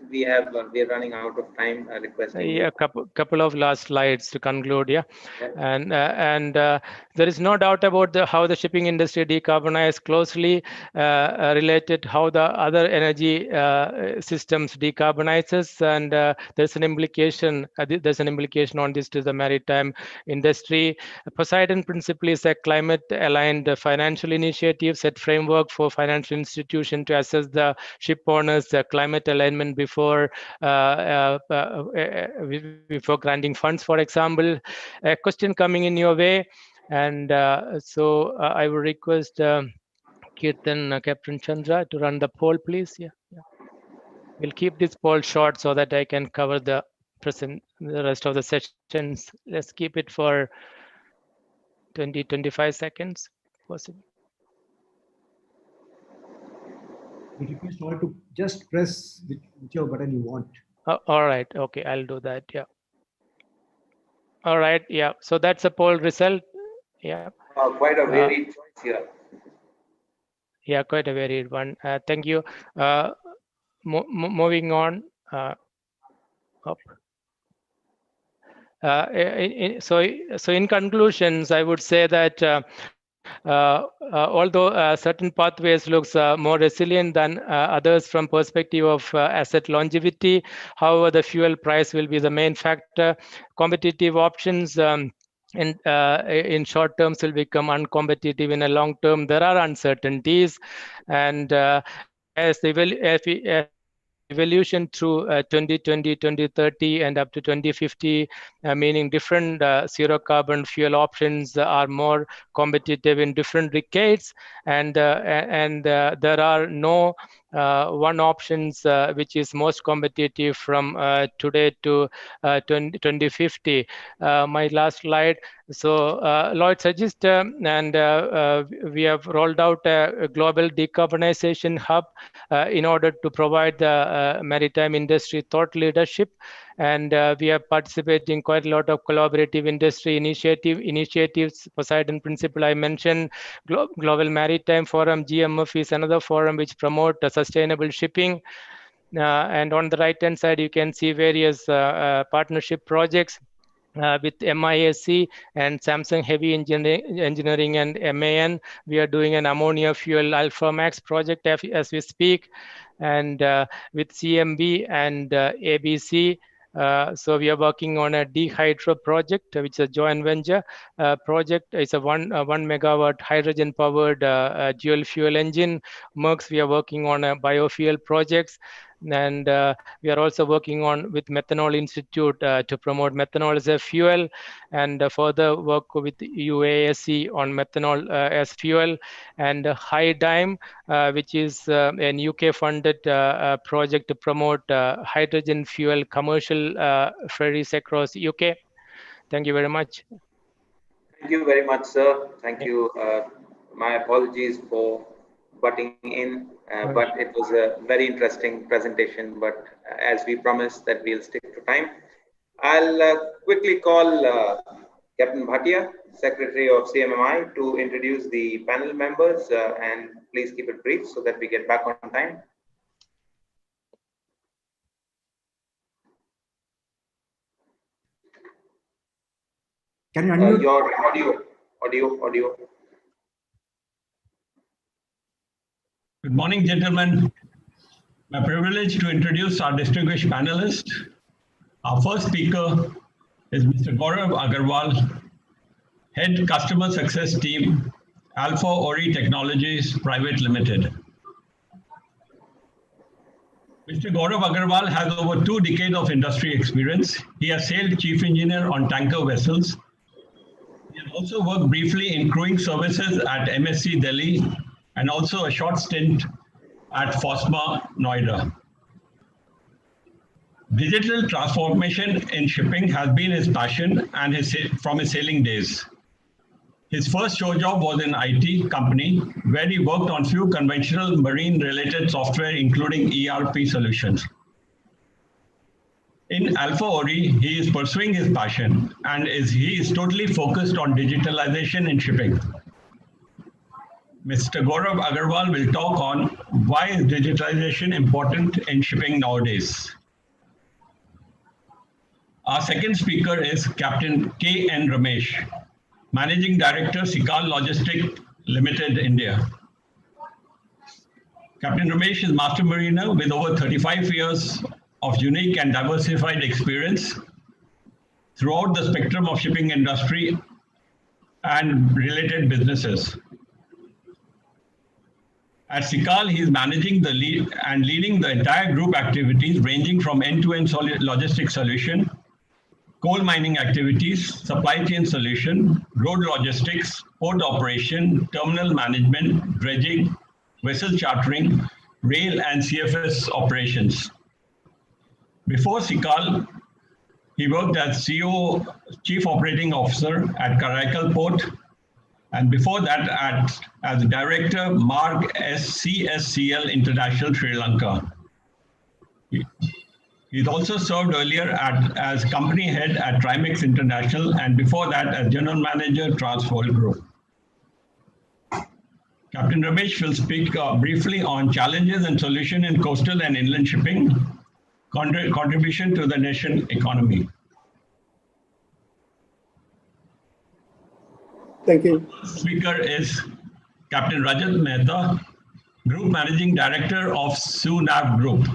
Speaker 1: We are running out of time. Requesting
Speaker 6: Yeah,
Speaker 1: you.
Speaker 6: couple of last slides to conclude. Yeah,
Speaker 1: Yeah.
Speaker 6: and there is no doubt about how the shipping industry decarbonize closely related how the other energy systems decarbonizes, and there's an implication. There's an implication on this to the maritime industry. Poseidon Principle is a climate-aligned financial initiative, set framework for financial institution to assess the ship owners' climate alignment before granting funds, for example. A question coming in your way, and so I would request Kirtan, Captain Chandra, to run the poll, please. Yeah. We'll keep this poll short so that I can cover the rest of the sessions. Let's keep it for 20-25 seconds, possible.
Speaker 2: We request all to just press whichever button you want.
Speaker 6: All right. Okay, I'll do that. Yeah. All right. Yeah. So that's a poll result. Yeah.
Speaker 1: Quite a varied choice here.
Speaker 6: Yeah, quite a varied one. Thank you. Moving on. Up. So in conclusions, I would say that although certain pathways looks more resilient than others from perspective of asset longevity, however, the fuel price will be the main factor. Competitive options in short terms will become uncompetitive in a long term. There are uncertainties, and as evolution through 2020, 2030, and up to 2050, meaning different zero carbon fuel options are more competitive in different decades, and there are no one options which is most competitive from today to 2050. My last slide. So Lloyd's Register, and we have rolled out a global decarbonization hub in order to provide the maritime industry thought leadership, and we are participating quite a lot of collaborative industry initiatives. Poseidon Principle I mentioned, Global Maritime Forum, GMF is another forum which promote sustainable shipping. And on the right hand side, you can see various partnership projects with MISC and Samsung Heavy Engineering and MAN. We are doing an ammonia fuel Alpha Max project as we speak, and with CMB and ABC. So we are working on a dehydro project, which is a joint venture project. It's a 1 megawatt hydrogen powered dual fuel engine. Merck's, we are working on a biofuel projects. And we are also working on with Methanol Institute to promote methanol as a fuel, and further work with UASC on methanol as fuel, and HydDime, which is an UK-funded project to promote hydrogen fuel commercial ferries across UK. Thank you very much.
Speaker 1: Thank you very much, sir. Thank you. My apologies for butting in, but it was a very interesting presentation. But as we promised that we'll stick to time, I'll quickly call Captain Bhatia, Secretary of CMMI, to introduce the panel members, and please keep it brief so that we get back on time.
Speaker 2: Can you unmute?
Speaker 1: Your audio.
Speaker 7: Good morning, gentlemen. My privilege to introduce our distinguished panelists. Our first speaker is Mr. Gaurav Agarwal, Head Customer Success Team, Alpha Ori Technologies Private Limited. Mr. Gaurav Agarwal has over 2 decades of industry experience. He has sailed chief engineer on tanker vessels. He has also worked briefly in crewing services at MSC Delhi and also a short stint at FOSMA Noida. Digital transformation in shipping has been his passion and from his sailing days. His first show job was in IT company where he worked on few conventional marine related software including ERP solutions. In Alpha Ori, he is pursuing his passion and he is totally focused on digitalization in shipping. Mr. Gaurav Agarwal will talk on why is digitalization important in shipping nowadays. Our second speaker is Captain K.N. Ramesh, Managing Director, Sikal Logistics Limited, India. Captain Ramesh is Master Mariner with over 35 years of unique and diversified experience throughout the spectrum of shipping industry and related businesses. At Sikal, he is managing the leading the entire group activities ranging from end-to-end logistics solution, coal mining activities, supply chain solution, road logistics, port operation, terminal management, dredging, vessel chartering, rail and CFS operations. Before Sikal, he worked as CEO, Chief Operating Officer at Karaikal Port, and before that as Director, Marg CSCL International, Sri Lanka. He's also served earlier as company head at Trimex International and before that as General Manager, Transworld Group. Captain Ramesh will speak briefly on challenges and solutions in coastal and inland shipping, contribution to the nation economy.
Speaker 8: Thank you.
Speaker 7: Speaker is Captain Rajat Mehta, Group Managing Director of SUNAV Group.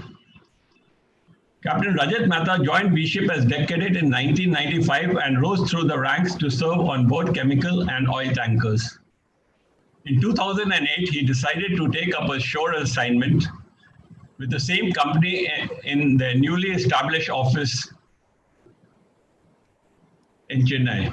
Speaker 7: Captain Rajat Mehta joined V-Ship as deck cadet in 1995 and rose through the ranks to serve on board chemical and oil tankers. In 2008, he decided to take up a shore assignment with the same company in their newly established office in Chennai.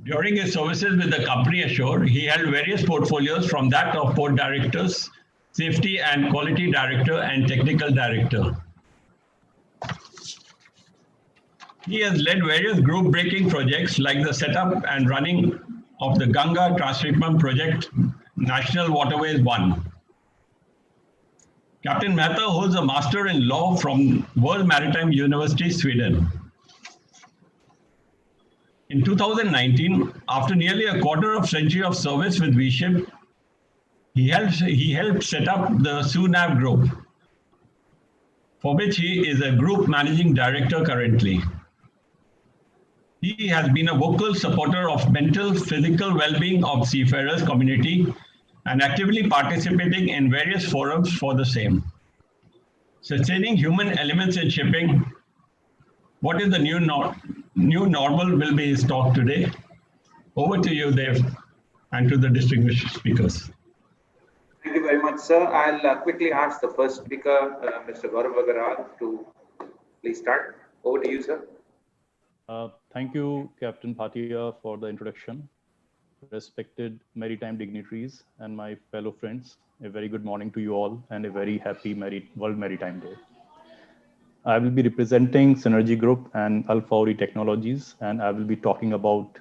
Speaker 7: During his services with the company ashore, he held various portfolios from that of port directors, safety and quality director, and technical director. He has led various group-breaking projects like the setup and running of the Ganga Transshipment Project, National Waterways 1. Captain Mehta holds a Master in Law from World Maritime University, Sweden. In 2019, after nearly a quarter of century of service with V-Ship, he helped set up the SUNAV Group, for which he is a Group Managing Director currently. He has been a vocal supporter of mental, physical well-being of seafarers community and actively participating in various forums for the same. Sustaining human elements in shipping, what is the new normal will be his talk today. Over to you, Dev, and to the distinguished speakers.
Speaker 1: Thank you very much, sir. I'll quickly ask the first speaker, Mr. Gaurav Agarwal, to please start. Over to you, sir.
Speaker 9: Thank you, Captain Bhatia, for the introduction. Respected maritime dignitaries and my fellow friends, a very good morning to you all and a very happy World Maritime Day. I will be representing Synergy Group and Alpha Ori Technologies, and I will be talking about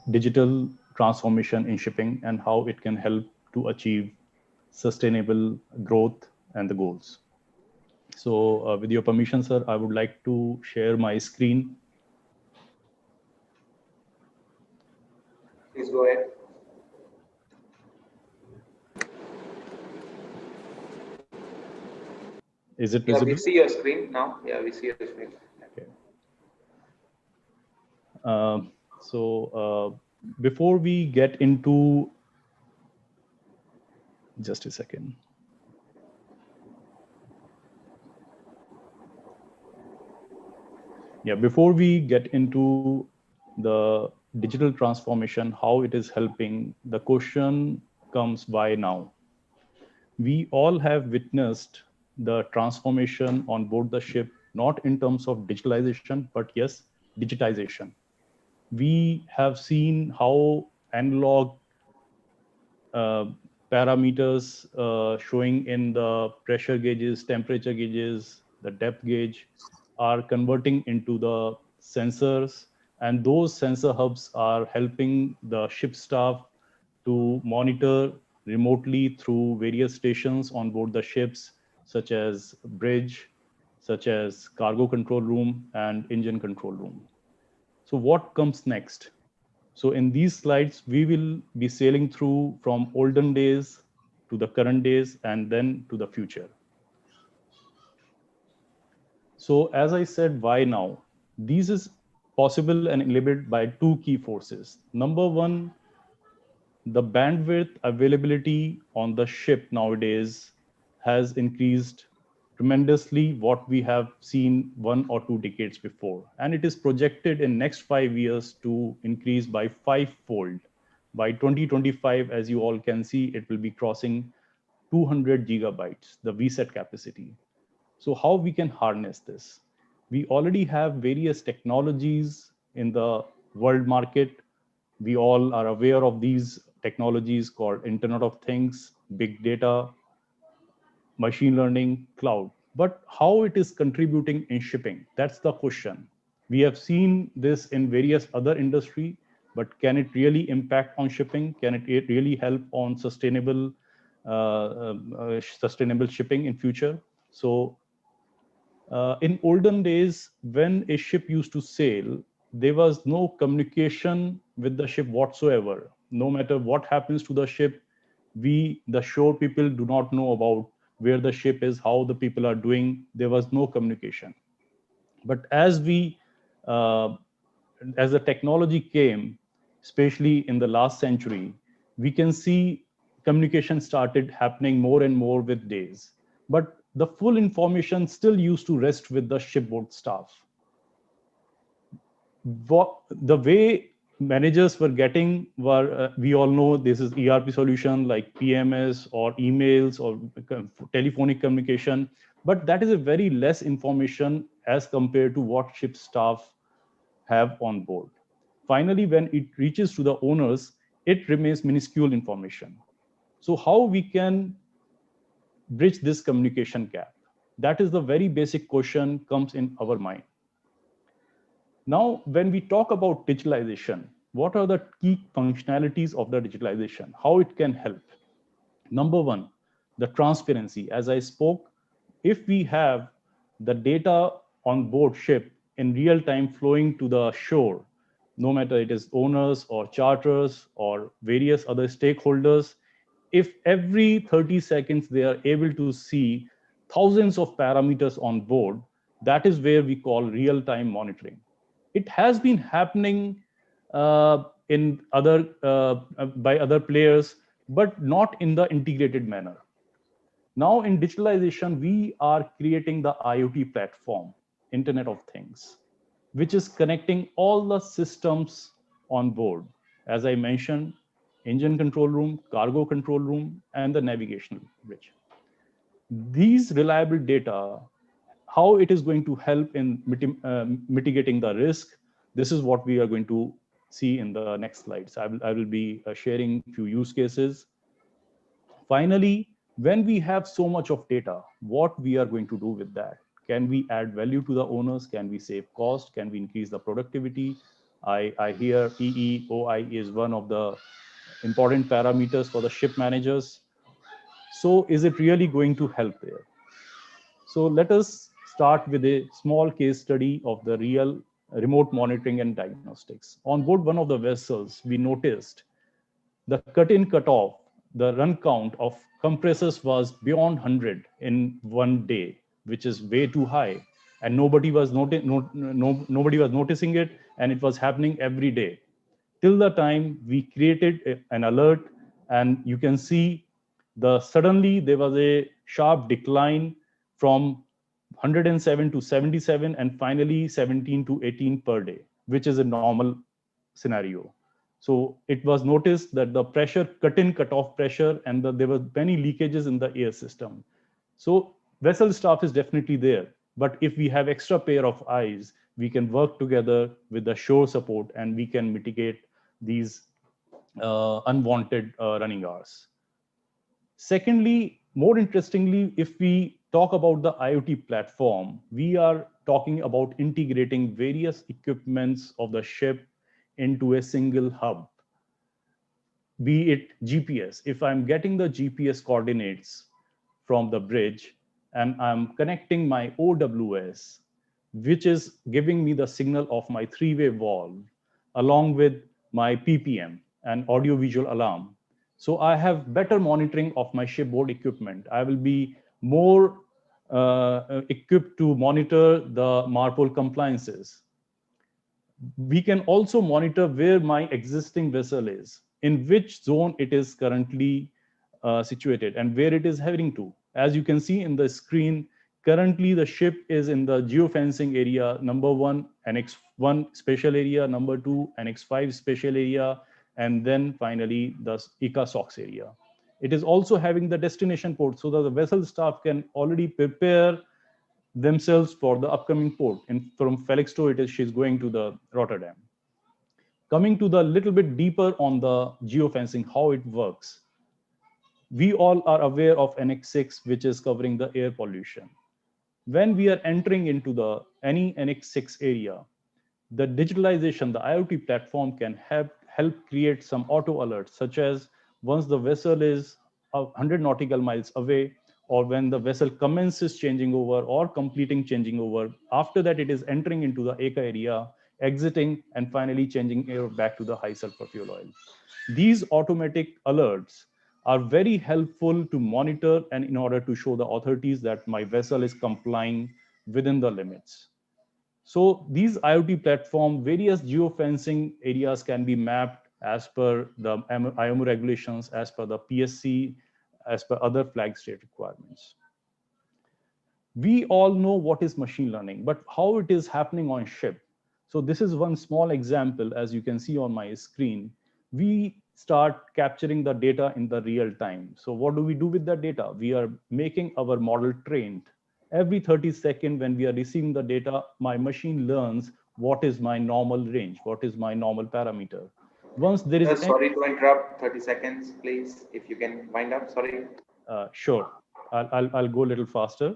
Speaker 9: digital transformation in shipping and how it can help to achieve sustainable growth and the goals. So with your permission, sir, I would like to share my screen.
Speaker 1: Please go ahead.
Speaker 9: Is it visible?
Speaker 1: Yeah, we see your screen now. Yeah, we see your screen.
Speaker 9: Okay. Before we get into, just a second. Yeah, before we get into the digital transformation, how it is helping, the question comes, why now? We all have witnessed the transformation on board the ship, not in terms of digitalization, but yes, digitization. We have seen how analog uh, parameters showing in the pressure gauges, temperature gauges, the depth gauge are converting into the sensors, and those sensor hubs are helping the ship staff to monitor remotely through various stations on board the ships, such as bridge, such as cargo control room and engine control room. So what comes next? So in these slides, we will be sailing through from olden days to the current days and then to the future. So as I said, why now? This is possible and enabled by two key forces. Number one, the bandwidth availability on the ship nowadays has increased tremendously what we have seen 1 or 2 decades before. And it is projected in next 5 years to increase by 5-fold. By 2025, as you all can see, it will be crossing 200 gigabytes, the VSAT capacity. So how we can harness this? We already have various technologies in the world market. We all are aware of these technologies called Internet of Things, big data, machine learning, cloud. But how it is contributing in shipping? That's the question. We have seen this in various other industry, but can it really impact on shipping? Can it really help on sustainable shipping in future? So in olden days, when a ship used to sail, there was no communication with the ship whatsoever. No matter what happens to the ship, the shore people, do not know about where the ship is, how the people are doing. There was no communication. But as the technology came, especially in the last century, we can see communication started happening more and more with days. But the full information still used to rest with the shipboard staff. The way managers were getting were, we all know this is ERP solution like PMS or emails or telephonic communication, but that is a very less information as compared to what ship staff have on board. Finally, when it reaches to the owners, it remains minuscule information. So how we can bridge this communication gap? That is the very basic question comes in our mind. Now, when we talk about digitalization, what are the key functionalities of the digitalization? How it can help? Number one, the transparency. As I spoke, if we have the data on board ship in real time flowing to the shore, no matter it is owners or charters or various other stakeholders, if every 30 seconds they are able to see thousands of parameters on board, that is where we call real-time monitoring. It has been happening in by other players, but not in the integrated manner. Now in digitalization, we are creating the IoT platform, Internet of Things, which is connecting all the systems on board. As I mentioned, engine control room, cargo control room, and the navigational bridge. These reliable data, how it is going to help in mitigating the risk, this is what we are going to see in the next slides. I will be sharing a few use cases. Finally, when we have so much of data, what we are going to do with that? Can we add value to the owners? Can we save cost? Can we increase the productivity? I hear EEOI is one of the important parameters for the ship managers. So is it really going to help there? So let us start with a small case study of the real remote monitoring and diagnostics. On board one of the vessels, we noticed the cut-in, cut-off, the run count of compressors was beyond 100 in one day, which is way too high. And nobody was noticing it, and it was happening every day. Till the time we created an alert, and you can see suddenly there was a sharp decline from 107 to 77, and finally 17 to 18 per day, which is a normal scenario. So it was noticed that the pressure cut-off pressure, and there were many leakages in the air system. So vessel staff is definitely there, but if we have extra pair of eyes, we can work together with the shore support and we can mitigate these unwanted running hours. Secondly, more interestingly, if we talk about the IoT platform, we are talking about integrating various equipments of the ship into a single hub, be it GPS. If I'm getting the GPS coordinates from the bridge and I'm connecting my OWS, which is giving me the signal of my three-way valve, along with my PPM and audio-visual alarm. So I have better monitoring of my shipboard equipment. I will be more equipped to monitor the MARPOL compliances. We can also monitor where my existing vessel is, in which zone it is currently situated, and where it is heading to. As you can see in the screen, currently the ship is in the geofencing area, number 1, Annex 1 special area, number 2, Annex 5 special area, and then finally the ICA SOX area. It is also having the destination port so that the vessel staff can already prepare themselves for the upcoming port. And from Felixstowe, she's going to the Rotterdam. Coming to the little bit deeper on the geofencing, how it works. We all are aware of Annex 6, which is covering the air pollution. When we are entering into any Annex 6 area, the digitalization, the IoT platform can help create some auto alerts, such as once the vessel is 100 nautical miles away, or when the vessel commences changing over or completing changing over. After that, it is entering into the ACA area, exiting, and finally changing air back to the high sulfur fuel oil. These automatic alerts are very helpful to monitor and in order to show the authorities that my vessel is complying within the limits. So these IoT platform, various geofencing areas can be mapped as per the IMO regulations, as per the PSC, as per other flag state requirements. We all know what is machine learning, but how it is happening on ship. So this is one small example, as you can see on my screen. We start capturing the data in the real time. So what do we do with the data? We are making our model trained. Every 30 seconds when we are receiving the data, my machine learns what is my normal range, what is my normal parameter. Once there is
Speaker 1: sorry to interrupt, 30 seconds, please, if you can wind up, sorry.
Speaker 9: Sure, I'll go a little faster.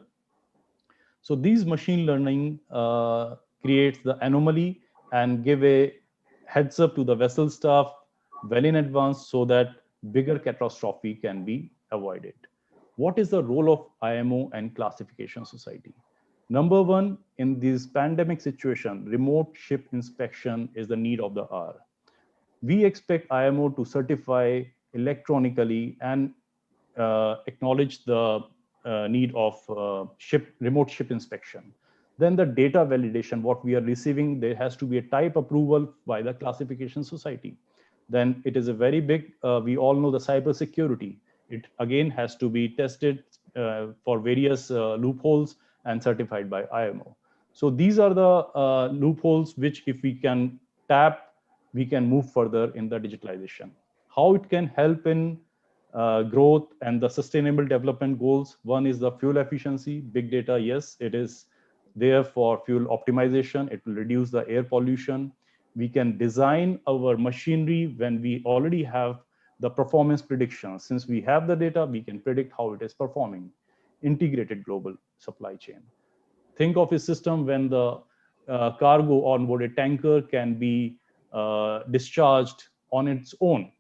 Speaker 9: So these machine learning creates the anomaly and give a heads up to the vessel staff well in advance so that bigger catastrophe can be avoided. What is the role of IMO and classification society? Number 1, in this pandemic situation, remote ship inspection is the need of the hour. We expect IMO to certify electronically and acknowledge the need of remote ship inspection. Then the data validation, what we are receiving, there has to be a type approval by the classification society. Then it is a very big, we all know the cyber security. It again has to be tested for various loopholes and certified by IMO. So these are the loopholes which if we can tap, we can move further in the digitalization. How it can help in growth and the sustainable development goals. One is the fuel efficiency. Big data, yes, it is there for fuel optimization. It will reduce the air pollution. We can design our machinery when we already have the performance predictions. Since we have the data, we can predict how it is performing. Integrated global supply chain. Think of a system when the cargo on board a tanker can be discharged on its own.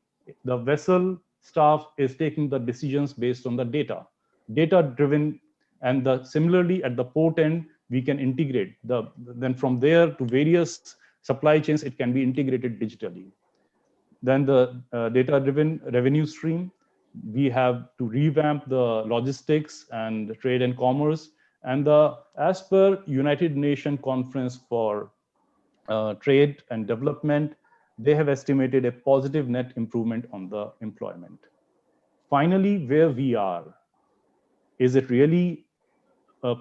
Speaker 9: The vessel staff is taking the decisions based on the data driven, and similarly at the port end we can integrate then from there to various supply chains. It can be integrated digitally. Then the data driven revenue stream, we have to revamp the logistics and trade and commerce, and as per United Nations Conference for Trade and Development, they have estimated a positive net improvement on the employment. Finally, where we are, is it really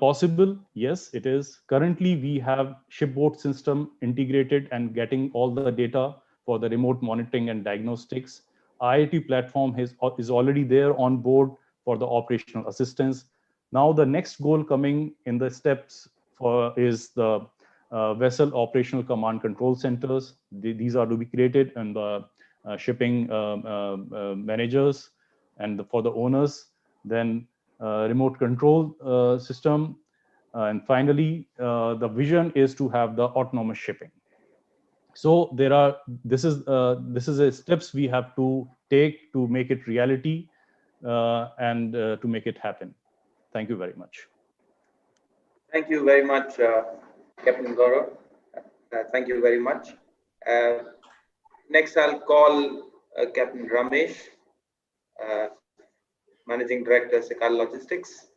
Speaker 9: possible? Yes, it is. Currently, we have shipboard system integrated and getting all the data for the remote monitoring and diagnostics. IOT platform is already there on board for the operational assistance. Now the next goal coming in the steps is the vessel operational command control centers. These are to be created in the shipping managers and for the owners. Then remote control system. And finally, the vision is to have the autonomous shipping. So this is a steps we have to take to make it reality and to make it happen. Thank you very much.
Speaker 1: Thank you very much, Captain Gaurav. Thank you very much. Next, I'll call Captain Ramesh, Managing Director, Sekal Logistics,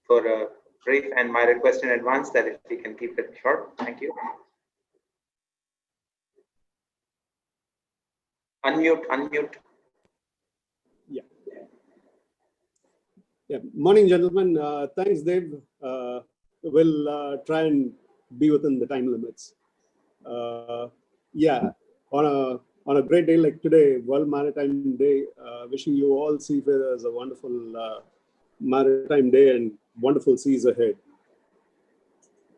Speaker 1: for a brief, and my request in advance that if we can keep it short. Thank you. Unmute.
Speaker 8: Yeah. Morning, gentlemen. Thanks, Dave. We'll try and be within the time limits. Yeah, on a great day like today, World Maritime Day, wishing you all seafarers a wonderful maritime day and wonderful seas ahead.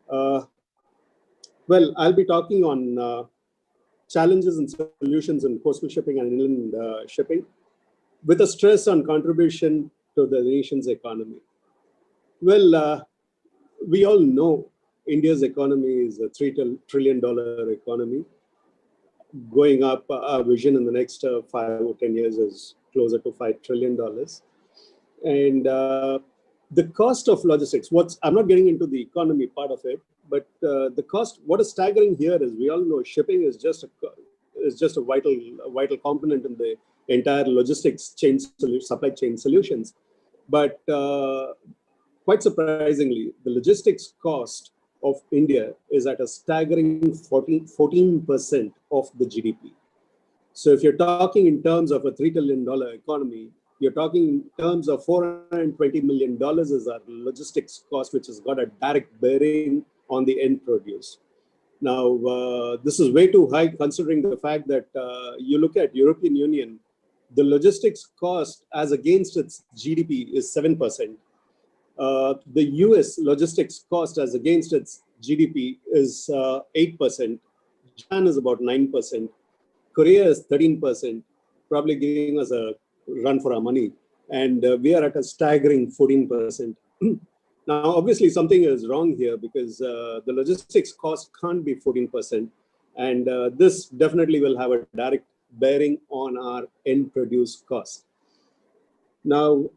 Speaker 8: Well, I'll be talking on challenges and solutions in coastal shipping and inland shipping, with a stress on contribution to the nation's economy. Well, we all know India's economy is a $3 trillion economy. Going up, our vision in the next 5 or 10 years is closer to $5 trillion. And the cost of logistics, I'm not getting into the economy part of it, but the cost, what is staggering here is we all know shipping is just a vital component in the entire logistics chain, supply chain solutions. But quite surprisingly, the logistics cost of India is at a staggering 14% of the GDP. So if you're talking in terms of a $3 trillion economy, you're talking in terms of $420 million is our logistics cost, which has got a direct bearing on the end produce. Now, this is way too high considering the fact that you look at European Union, the logistics cost as against its GDP is 7%. The US logistics cost as against its GDP is 8%. Japan is about 9%. Korea is 13%, probably giving us a run for our money. And we are at a staggering 14%. Now, obviously, something is wrong here because the logistics cost can't be 14%. And this definitely will have a direct bearing on our end produce cost. Now,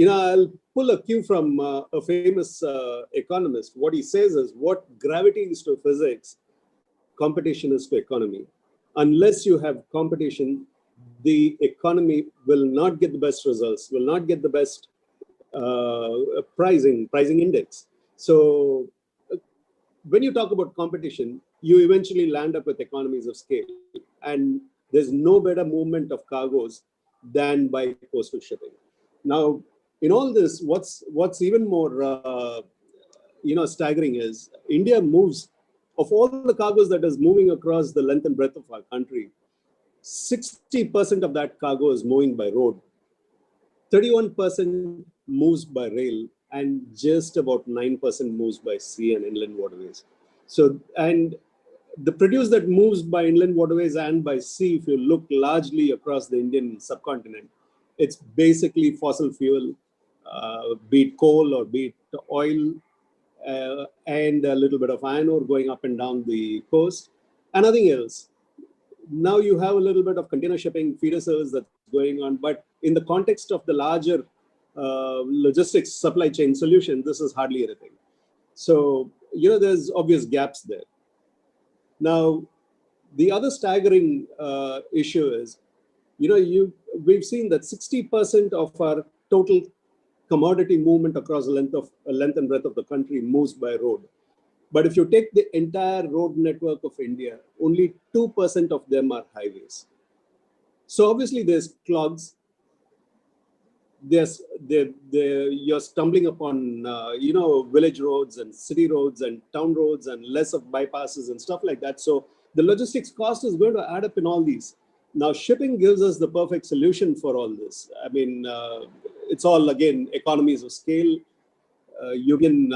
Speaker 8: I'll pull a cue from a famous economist. What he says is, what gravity is to physics, competition is to economy. Unless you have competition, the economy will not get the best results, will not get the best pricing index. So when you talk about competition, you eventually land up with economies of scale. And there's no better movement of cargoes than by coastal shipping. Now, in all this, what's even more staggering is India moves, of all the cargoes that is moving across the length and breadth of our country, 60% of that cargo is moving by road, 31% moves by rail, and just about 9% moves by sea and inland waterways. So, and the produce that moves by inland waterways and by sea, if you look largely across the Indian subcontinent, it's basically fossil fuel, be it coal or be it oil, and a little bit of iron ore going up and down the coast, and nothing else. Now you have a little bit of container shipping, feeder service that's going on, but in the context of the larger logistics supply chain solution, this is hardly anything. So, there's obvious gaps there. Now, the other staggering issue is, we've seen that 60% of our total commodity movement across the length and breadth of the country moves by road. But if you take the entire road network of India, only 2% of them are highways. So obviously there's clogs. You're stumbling upon, village roads and city roads and town roads and less of bypasses and stuff like that. So the logistics cost is going to add up in all these. Now, shipping gives us the perfect solution for all this. I mean, it's all, again, economies of scale. You can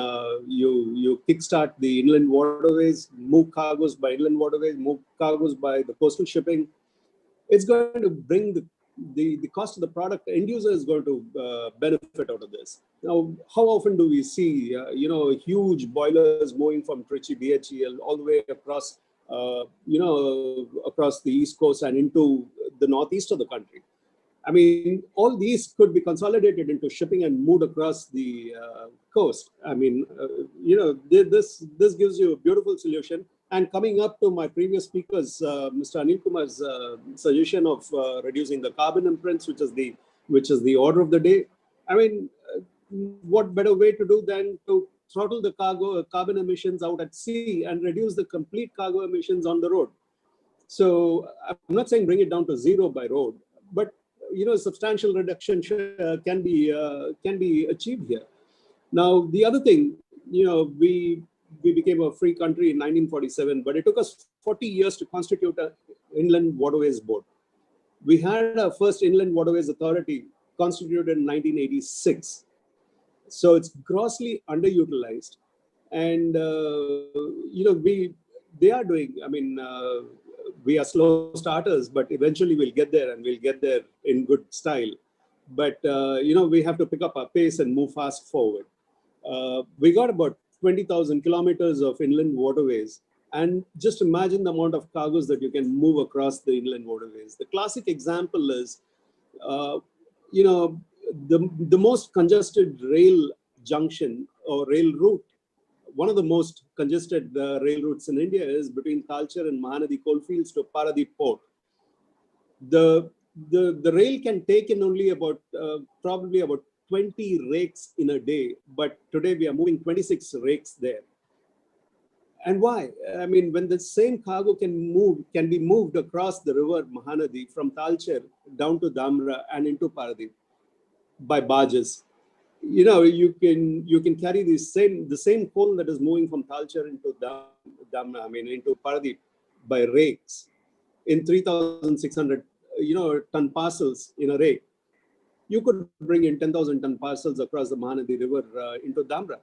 Speaker 8: you kickstart the inland waterways, move cargoes by inland waterways, move cargoes by the coastal shipping. It's going to bring the cost of the product. End user is going to benefit out of this. Now, how often do we see huge boilers moving from Trichy BHEL all the way across across the East Coast and into the northeast of the country? I mean, all these could be consolidated into shipping and moved across the coast. I mean, this gives you a beautiful solution. And coming up to my previous speakers, Mr. Anil Kumar's suggestion of reducing the carbon imprints, which is the order of the day. I mean, what better way to do than to throttle the carbon emissions out at sea and reduce the complete cargo emissions on the road? So I'm not saying bring it down to zero by road, but substantial reduction can be achieved here. Now, the other thing, we became a free country in 1947, but it took us 40 years to constitute an Inland Waterways Board. We had our first Inland Waterways Authority constituted in 1986. So it's grossly underutilized. And, they are doing, I mean, we are slow starters, but eventually we'll get there, and we'll get there in good style. But, we have to pick up our pace and move fast forward. We got about 20,000 kilometers of inland waterways. And just imagine the amount of cargoes that you can move across the inland waterways. The classic example is, the most congested rail junction or rail route. One of the most congested rail routes in India is between Talcher and Mahanadi coalfields to Paradip port. The rail can take in only about probably about 20 rakes in a day, but today we are moving 26 rakes there. And why? I mean, when the same cargo can be moved across the river Mahanadi from Talcher down to Dhamra and into Paradip by barges, you can carry the same coal that is moving from Talcher into Dhamra, I mean, into Paradip by rakes in 3,600 ton parcels in a rake. You could bring in 10,000 ton parcels across the Mahanadi river into Dhamra,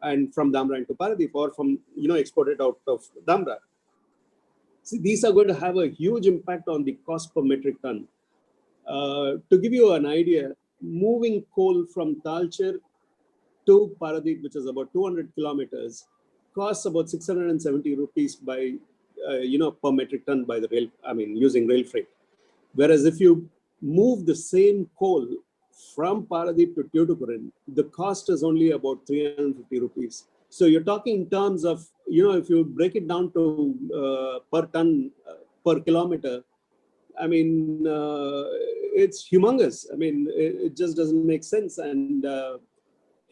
Speaker 8: and from Dhamra into Paradip, or from exported out of Dhamra. See, these are going to have a huge impact on the cost per metric ton. To give you an idea, moving coal from Talcher to Paradip, which is about 200 kilometers, costs about 670 rupees by per metric ton by the rail. I mean, using rail freight. Whereas if you move the same coal from Paradip to Tuticorin, the cost is only about 350 rupees. So you're talking in terms of, if you break it down to per ton, per kilometer, I mean, it's humongous. I mean, it just doesn't make sense. And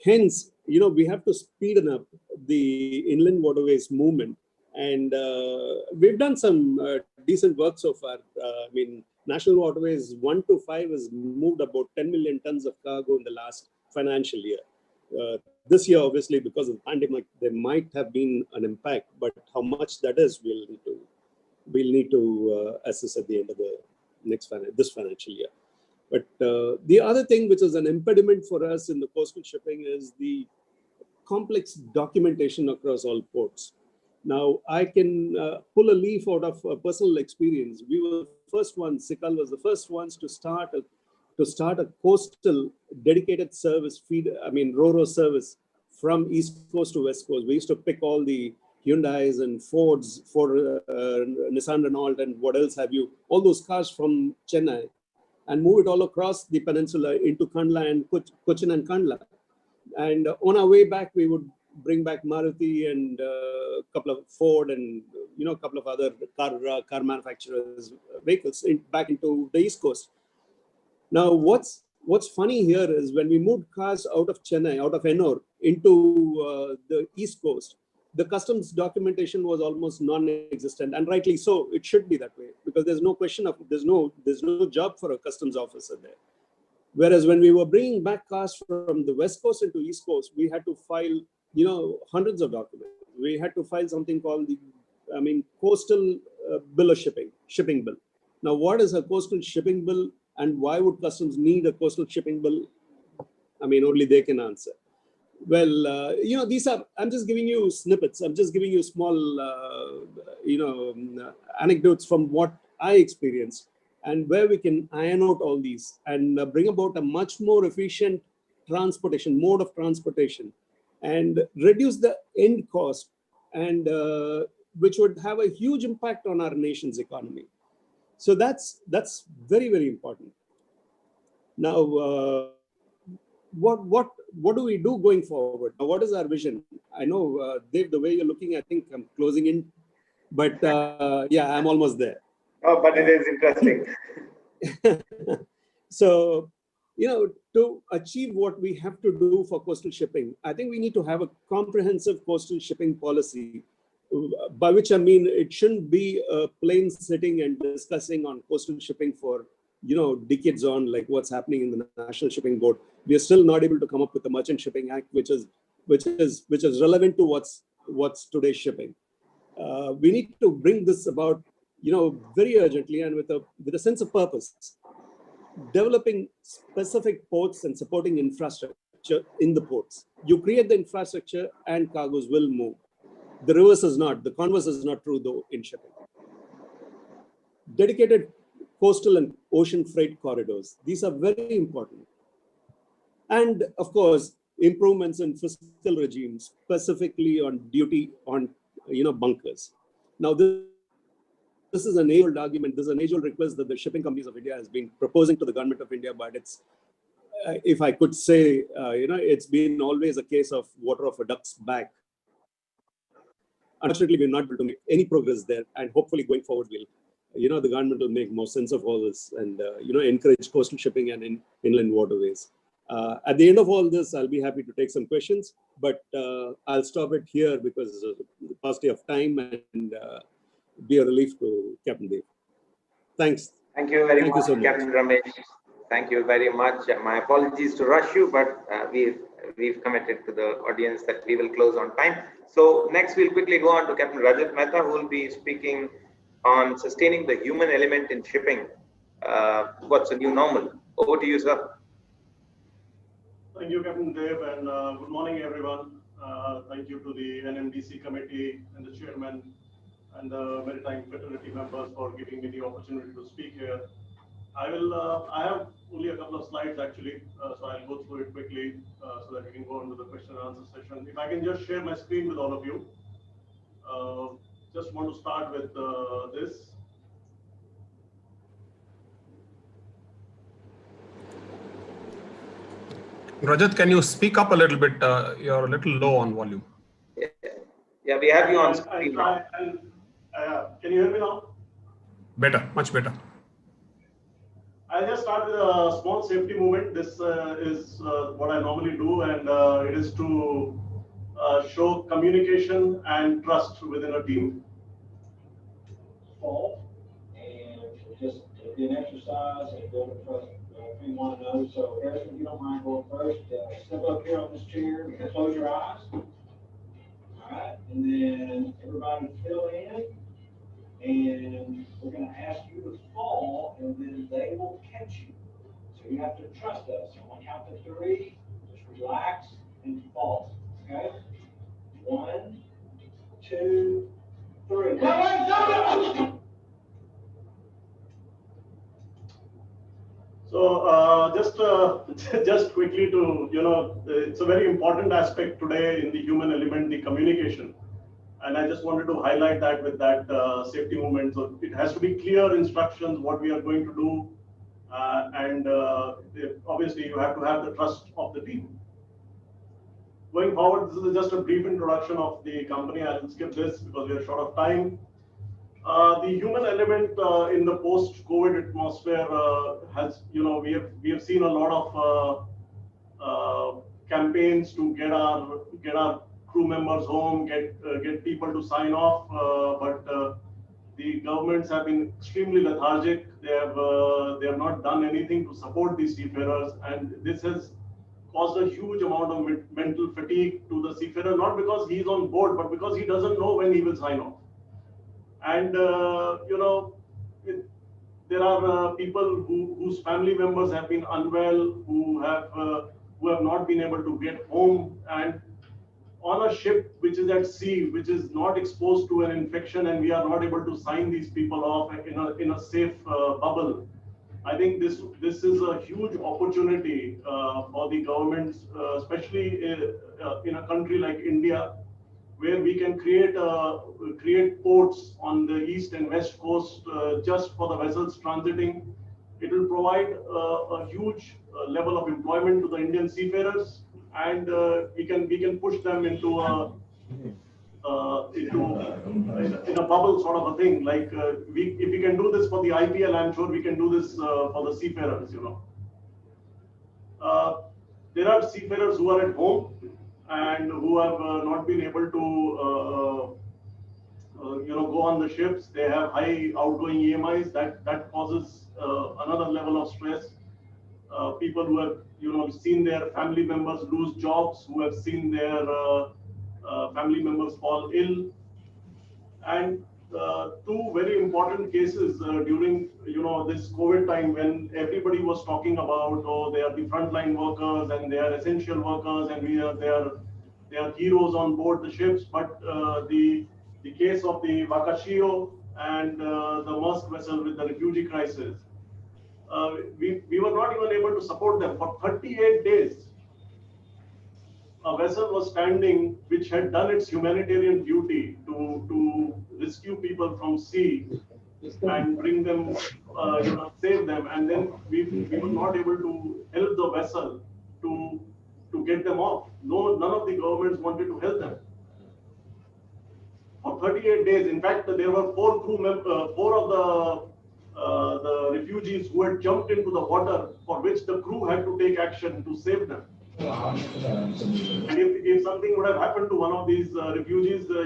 Speaker 8: hence, we have to speeden up the inland waterways movement. And we've done some decent work so far. I mean, National Waterways 1 to 5 has moved about 10 million tons of cargo in the last financial year. This year, obviously, because of the pandemic, there might have been an impact, but how much that is, we'll need to assess at the end of this financial year. But the other thing which is an impediment for us in the coastal shipping is the complex documentation across all ports. Now, I can pull a leaf out of personal experience. We were the first ones, Sikal was the first ones to start a coastal dedicated service Ro-Ro service from East Coast to West Coast. We used to pick all the Hyundais and Fords, Nissan Renault and what else have you, all those cars from Chennai, and move it all across the peninsula into Kandla and Cochin and Kandla. And on our way back, we would bring back Maruti and a couple of Ford and a couple of other car manufacturers' vehicles back into the East Coast. Now, what's funny here is when we moved cars out of Chennai, out of Ennore, into the East Coast, the customs documentation was almost non-existent, and rightly so. It should be that way because there's no question of there's no job for a customs officer there. Whereas when we were bringing back cars from the West Coast into East Coast, we had to file hundreds of documents. We had to file something called the coastal bill of shipping bill. Now, what is a coastal shipping bill, and why would customs need a coastal shipping bill? Only they can answer. Well, these are, I'm just giving you snippets. I'm just giving you small, anecdotes from what I experienced, and where we can iron out all these and bring about a much more efficient mode of transportation, and reduce the end cost, and which would have a huge impact on our nation's economy. So that's very, very important. Now, what do we do going forward? Now, what is our vision? I know, Dave, the way you're looking, I think I'm closing in, but yeah, I'm almost there.
Speaker 1: Oh, but it is interesting.
Speaker 8: So, to achieve what we have to do for coastal shipping, I think we need to have a comprehensive coastal shipping policy, by which I mean it shouldn't be a plain sitting and discussing on coastal shipping for decades on, like what's happening in the National Shipping Board. We are still not able to come up with the Merchant Shipping Act, which is relevant to what's today's shipping. We need to bring this about, very urgently, and with a sense of purpose, developing specific ports and supporting infrastructure in the ports. You create the infrastructure and cargoes will move. The reverse is not. The converse is not true, though, in shipping. Dedicated coastal and ocean freight corridors. These are very important. And of course, improvements in fiscal regimes, specifically on duty on bunkers. Now, this is an age-old argument. This is an age-old request that the shipping companies of India has been proposing to the government of India, but it's, if I could say, it's been always a case of water off a duck's back. Unfortunately, we're not able to make any progress there, and hopefully going forward, the government will make more sense of all this and, encourage coastal shipping and inland waterways. At the end of all this, I'll be happy to take some questions, but I'll stop it here because of the paucity of time, and be a relief to Captain Dave. Thanks.
Speaker 1: Thank you very much,
Speaker 8: so much,
Speaker 1: Captain Ramesh. Thank you very much. My apologies to rush you, but we've committed to the audience that we will close on time. So next, we'll quickly go on to Captain Rajat Mehta, who will be speaking on sustaining the human element in shipping. What's the new normal? Over to you, sir.
Speaker 10: Thank you, Captain Dave, and good morning, everyone. Thank you to the NMDC committee and the chairman and the Maritime fraternity members for giving me the opportunity to speak here. I have only a couple of slides actually, so I'll go through it quickly so that we can go on to the question and answer session. If I can just share my screen with all of you. Just want to start with this.
Speaker 3: Rajat, can you speak up a little bit? You're a little low on volume.
Speaker 1: Yeah, we have you on screen now.
Speaker 10: Can you hear me now?
Speaker 3: Better, much better.
Speaker 10: I'll just start with a small safety moment. This is what I normally do, and it is to show communication and trust within a team.
Speaker 11: Fall, and just be an exercise and build a trust between one another. So, Harrison, if you don't mind going first, step up here on this chair and close your eyes. All right, and then everybody fill in, and we're going to ask you to fall, and then they will catch you. So you have to trust us. So on the count to 3, just relax and fall. Okay? 1, 2, 3.
Speaker 10: So just quickly to, it's a very important aspect today in the human element, the communication. And I just wanted to highlight that with that safety moment. So it has to be clear instructions, what we are going to do. And obviously you have to have the trust of the team. Going forward, this is just a brief introduction of the company. I'll skip this because we are short of time. The human element in the post-COVID atmosphere has, we have seen a lot of campaigns to get our crew members home, get people to sign off, but the governments have been extremely lethargic. They have not done anything to support these seafarers, and this has caused a huge amount of mental fatigue to the seafarer, not because he's on board, but because he doesn't know when he will sign off. And there are people whose family members have been unwell, who have not been able to get home, and on a ship which is at sea, which is not exposed to an infection, and we are not able to sign these people off in a safe bubble. I think this is a huge opportunity for the governments, especially in a country like India, where we can create ports on the east and west coast just for the vessels transiting. It will provide a huge level of employment to the Indian seafarers, and we can push them into in a bubble sort of a thing. Like if we can do this for the IPL, I'm sure we can do this for the seafarers. There are seafarers who are at home and who have not been able to go on the ships. They have high outgoing EMIs. That causes another level of stress. People who have seen their family members lose jobs, who have seen their family members fall ill, and two very important cases during this COVID time, when everybody was talking about, oh, they are the frontline workers and they are essential workers and they are heroes on board the ships. But the case of the Wakashio and the Maersk vessel with the refugee crisis, we were not even able to support them for 38 days. A vessel was standing which had done its humanitarian duty to rescue people from sea and bring them, save them, and then we were not able to help the vessel to get them off. None of the governments wanted to help them. For 38 days, in fact, there were four of the refugees who had jumped into the water, for which the crew had to take action to save them. And if something would have happened to one of these refugees, the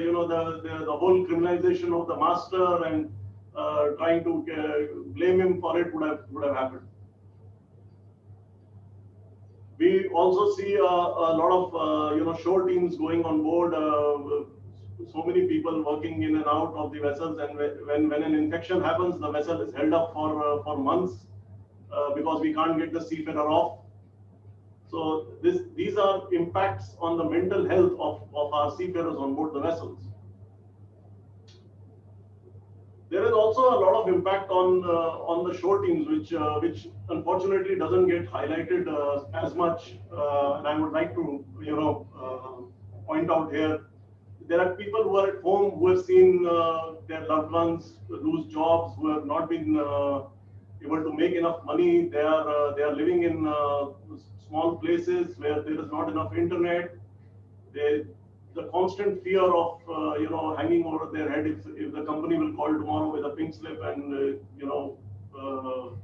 Speaker 10: whole criminalization of the master and trying to blame him for it would have happened. We also see a lot of shore teams going on board. So many people working in and out of the vessels, and when an infection happens, the vessel is held up for months because we can't get the seafarer off. So these are impacts on the mental health of our seafarers on board the vessels. There is also a lot of impact on the shore teams, which unfortunately doesn't get highlighted as much. And I would like to point out here, there are people who are at home who have seen their loved ones lose jobs, who have not been able to make enough money. They are living in small places where there is not enough internet. The constant fear of hanging over their head if the company will call tomorrow with a pink slip and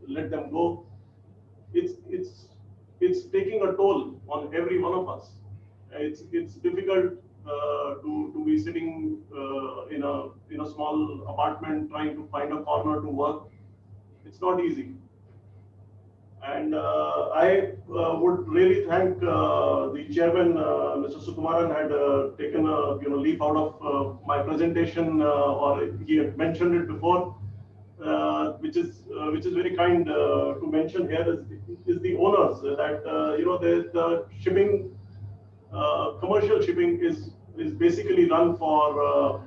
Speaker 10: let them go. It's taking a toll on every one of us. It's difficult to be sitting in a small apartment trying to find a corner to work. It's not easy. And I would really thank the chairman, Mr. Sukumaran, had taken a leaf out of my presentation, or he had mentioned it before, which is very kind to mention here is the owners that the shipping, commercial shipping is basically run for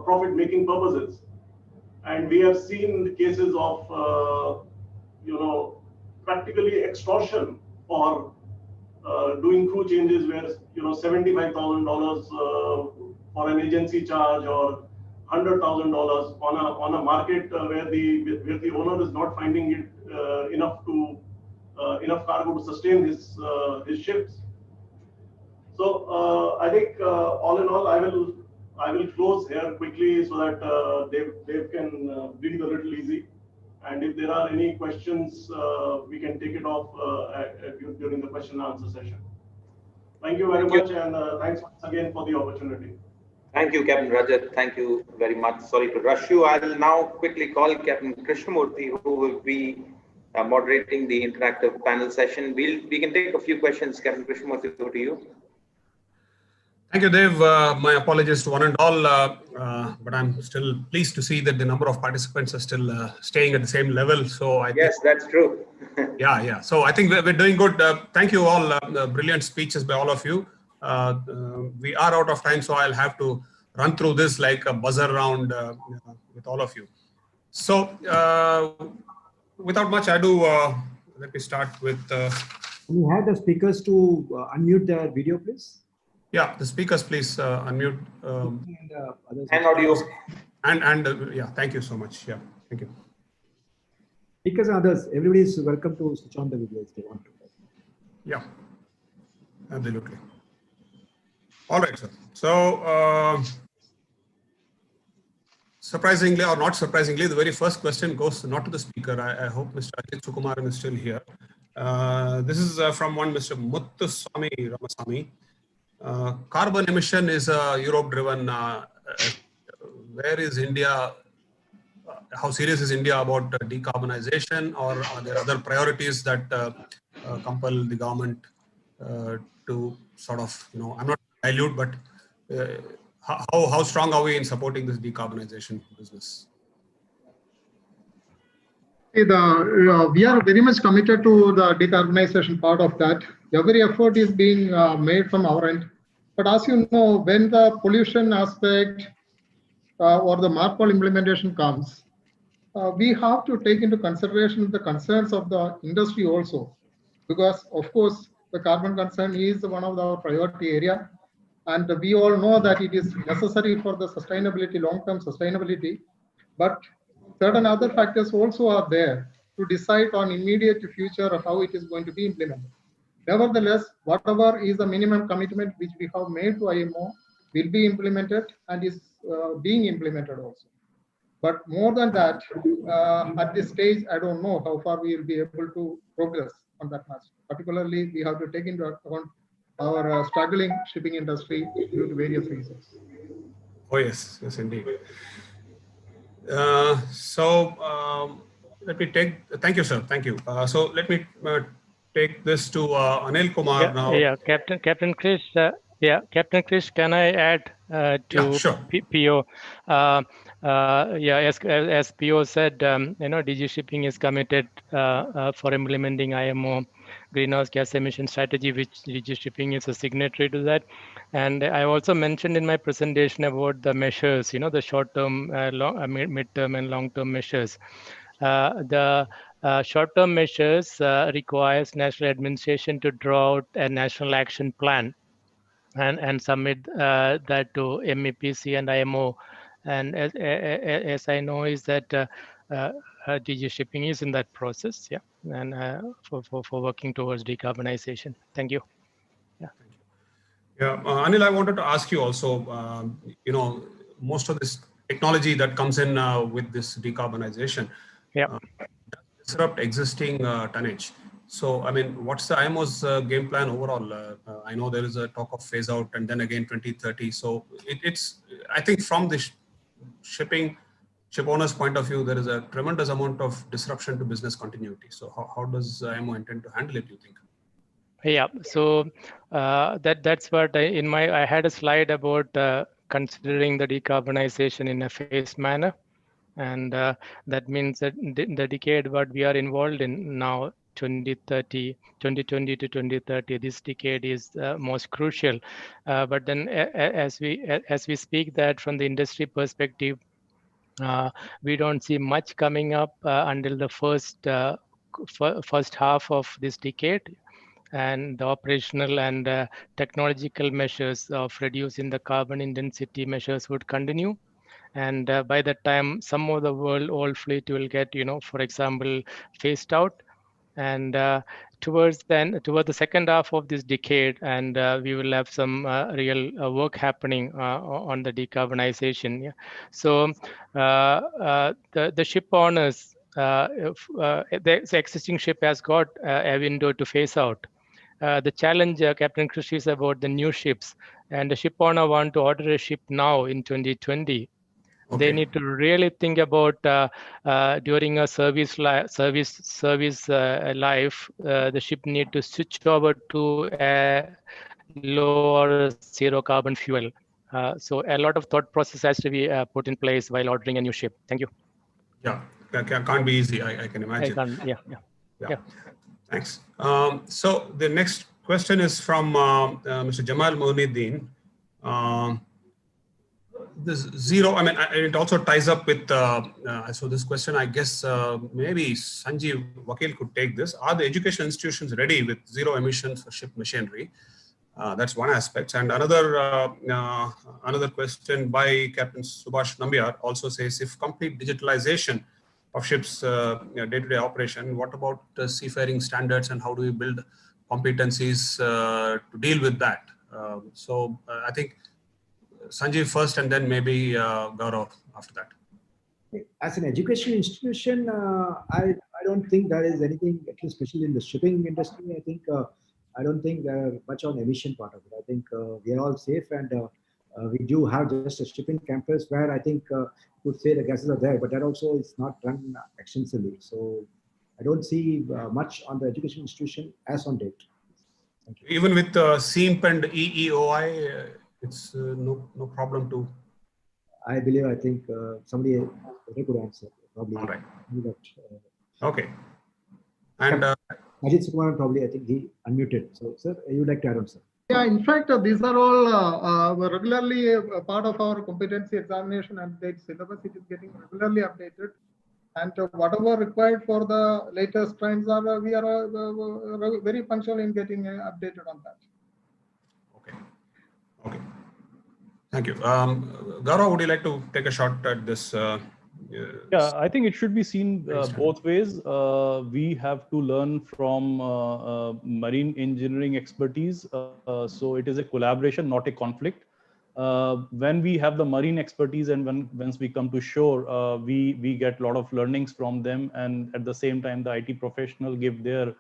Speaker 10: profit-making purposes, and we have seen the cases of practically extortion for doing crew changes, where $75,000 for an agency charge, or $100,000 on a market where the owner is not finding it enough cargo to sustain his ships. So I think all in all, I will close here quickly so that Dave can breathe a little easy. And if there are any questions, we can take it off during the question and answer session. Thank you very much, and thanks once again for the opportunity.
Speaker 1: Thank you, Captain Rajat. Thank you very much. Sorry to rush you. I will now quickly call Captain Krishnamurthy, who will be moderating the interactive panel session. We can take a few questions. Captain Krishnamurthy, over to you.
Speaker 12: Thank you, Dev. My apologies to one and all. but I'm still pleased to see that the number of participants are still staying at the same level. So I
Speaker 1: Yes,
Speaker 12: think,
Speaker 1: that's true.
Speaker 12: yeah. So I think we're doing good. Thank you all. Brilliant speeches by all of you. We are out of time, so I'll have to run through this like a buzzer round with all of you. So without much ado, let me start with.
Speaker 2: Can you have the speakers to unmute their video, please?
Speaker 12: Yeah, the speakers, please unmute.
Speaker 1: And audio.
Speaker 12: And yeah, thank you so much. Yeah, thank you.
Speaker 2: Speakers and others, everybody is welcome to switch on the video if they want to.
Speaker 12: Yeah, absolutely. All right, sir. So surprisingly or not surprisingly, the very first question goes not to the speaker. I hope Mr. Ajit Sukumaran is still here. This is from one Mr. Muthuswamy Ramasamy. Carbon emission is a Europe-driven. Where is India? How serious is India about decarbonization, or are there other priorities that compel the government to sort of, I'm not dilute, but how strong are we in supporting this decarbonization business?
Speaker 3: We are very much committed to the decarbonization part of that. Every effort is being made from our end. But as you know, when the pollution aspect or the MARPOL implementation comes, we have to take into consideration the concerns of the industry also. Because, of course, the carbon concern is one of our priority area. And we all know that it is necessary for the sustainability, long-term sustainability. But certain other factors also are there to decide on immediate future of how it is going to be implemented. Nevertheless, whatever is the minimum commitment which we have made to IMO will be implemented and is being implemented also. But more than that, at this stage, I don't know how far we will be able to progress on that matter. Particularly, we have to take into account our struggling shipping industry due to various reasons.
Speaker 12: Oh, yes, indeed. Let me thank you, sir. Thank you. So let me take this to Anil Kumar now.
Speaker 6: Yeah, Captain Chris. Captain Chris, can I add to
Speaker 12: sure.
Speaker 6: PO? As PO said, DG Shipping is committed for implementing IMO greenhouse gas emission strategy, which DG Shipping is a signatory to that. And I also mentioned in my presentation about the measures, the short-term, mid-term, and long-term measures. The short-term measures requires national administration to draw out a national action plan and submit that to MEPC and IMO. And as I know is that DG Shipping is in that process, and for working towards decarbonization. Thank you.
Speaker 12: Anil, I wanted to ask you also, most of this technology that comes in with this decarbonization does disrupt existing tonnage. So, I mean, what's the IMO's game plan overall? I know there is a talk of phase out and then again 2030. So it's, I think from the ship owner's point of view, there is a tremendous amount of disruption to business continuity. So how does IMO intend to handle it, you think?
Speaker 6: Yeah, so that's what I had a slide about considering the decarbonization in a phased manner. And that means that the decade what we are involved in now, 2020 to 2030, this decade is most crucial. But then as we speak that from the industry perspective, we don't see much coming up until the first half of this decade. And the operational and technological measures of reducing the carbon intensity measures would continue. And by that time, some of the old fleet will get, for example, phased out. And towards the second half of this decade, and we will have some real work happening on the decarbonization. Yeah. So the ship owners, the existing ship has got a window to phase out. The challenge, Captain Chris, is about the new ships, and the ship owner want to order a ship now in 2020. Okay. They need to really think about during a service life, the ship need to switch over to a low or zero carbon fuel. So a lot of thought process has to be put in place while ordering a new ship. Thank you.
Speaker 12: Yeah, can't be easy. I can imagine.
Speaker 6: Yeah.
Speaker 12: Thanks. So the next question is from Mr. Jamal Mohinuddin. This zero, I mean, it also ties up with, so this question, I guess, maybe Sanjeev Vakil could take this. Are the education institutions ready with zero emissions for ship machinery? That's one aspect. And another question by Captain Subhash Nambiar also says, if complete digitalization of ships day-to-day operation, what about seafaring standards and how do we build competencies to deal with that? So I think Sanjeev first and then maybe Gaurav after that.
Speaker 2: As an education institution, I don't think there is anything, at least especially in the shipping industry, I think I don't think there are much on emission part of it. I think we are all safe, and we do have just a shipping campus where I think could say the gases are there, but that also is not run extensively. So I don't see much on the education institution as on date. Thank you.
Speaker 12: Even with SEEMP and EEOI, it's no problem to.
Speaker 2: I believe, I think somebody could answer probably.
Speaker 12: All right.
Speaker 2: That,
Speaker 12: okay. And
Speaker 2: Ajit Sukumar probably, I think he unmuted. So, sir, you would like to add on, sir?
Speaker 13: Yeah, in fact, these are all regularly a part of our competency examination and the syllabus. It is getting regularly updated, and whatever required for the latest trends are, we are very punctual in getting updated on that.
Speaker 12: Okay. Thank you. Gaurav, would you like to take a shot at this?
Speaker 9: Yeah, I think it should be seen both ways. We have to learn from marine engineering expertise. So it is a collaboration, not a conflict. When we have the marine expertise and once we come to shore, we get a lot of learnings from them. And at the same time, the IT professional give their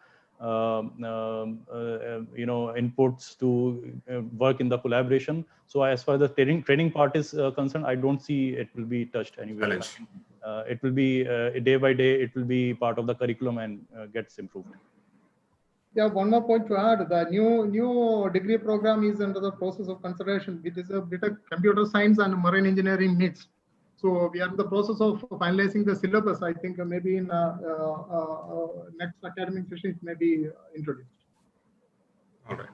Speaker 9: inputs to work in the collaboration. So as far as the training part is concerned, I don't see it will be touched anywhere. It will be day by day, it will be part of the curriculum and gets improved.
Speaker 13: Yeah, one more point to add, the new degree program is under the process of consideration. It is a bit of computer science and marine engineering mixed. So we are in the process of finalizing the syllabus. I think maybe in next academic session it may be introduced.
Speaker 12: All right.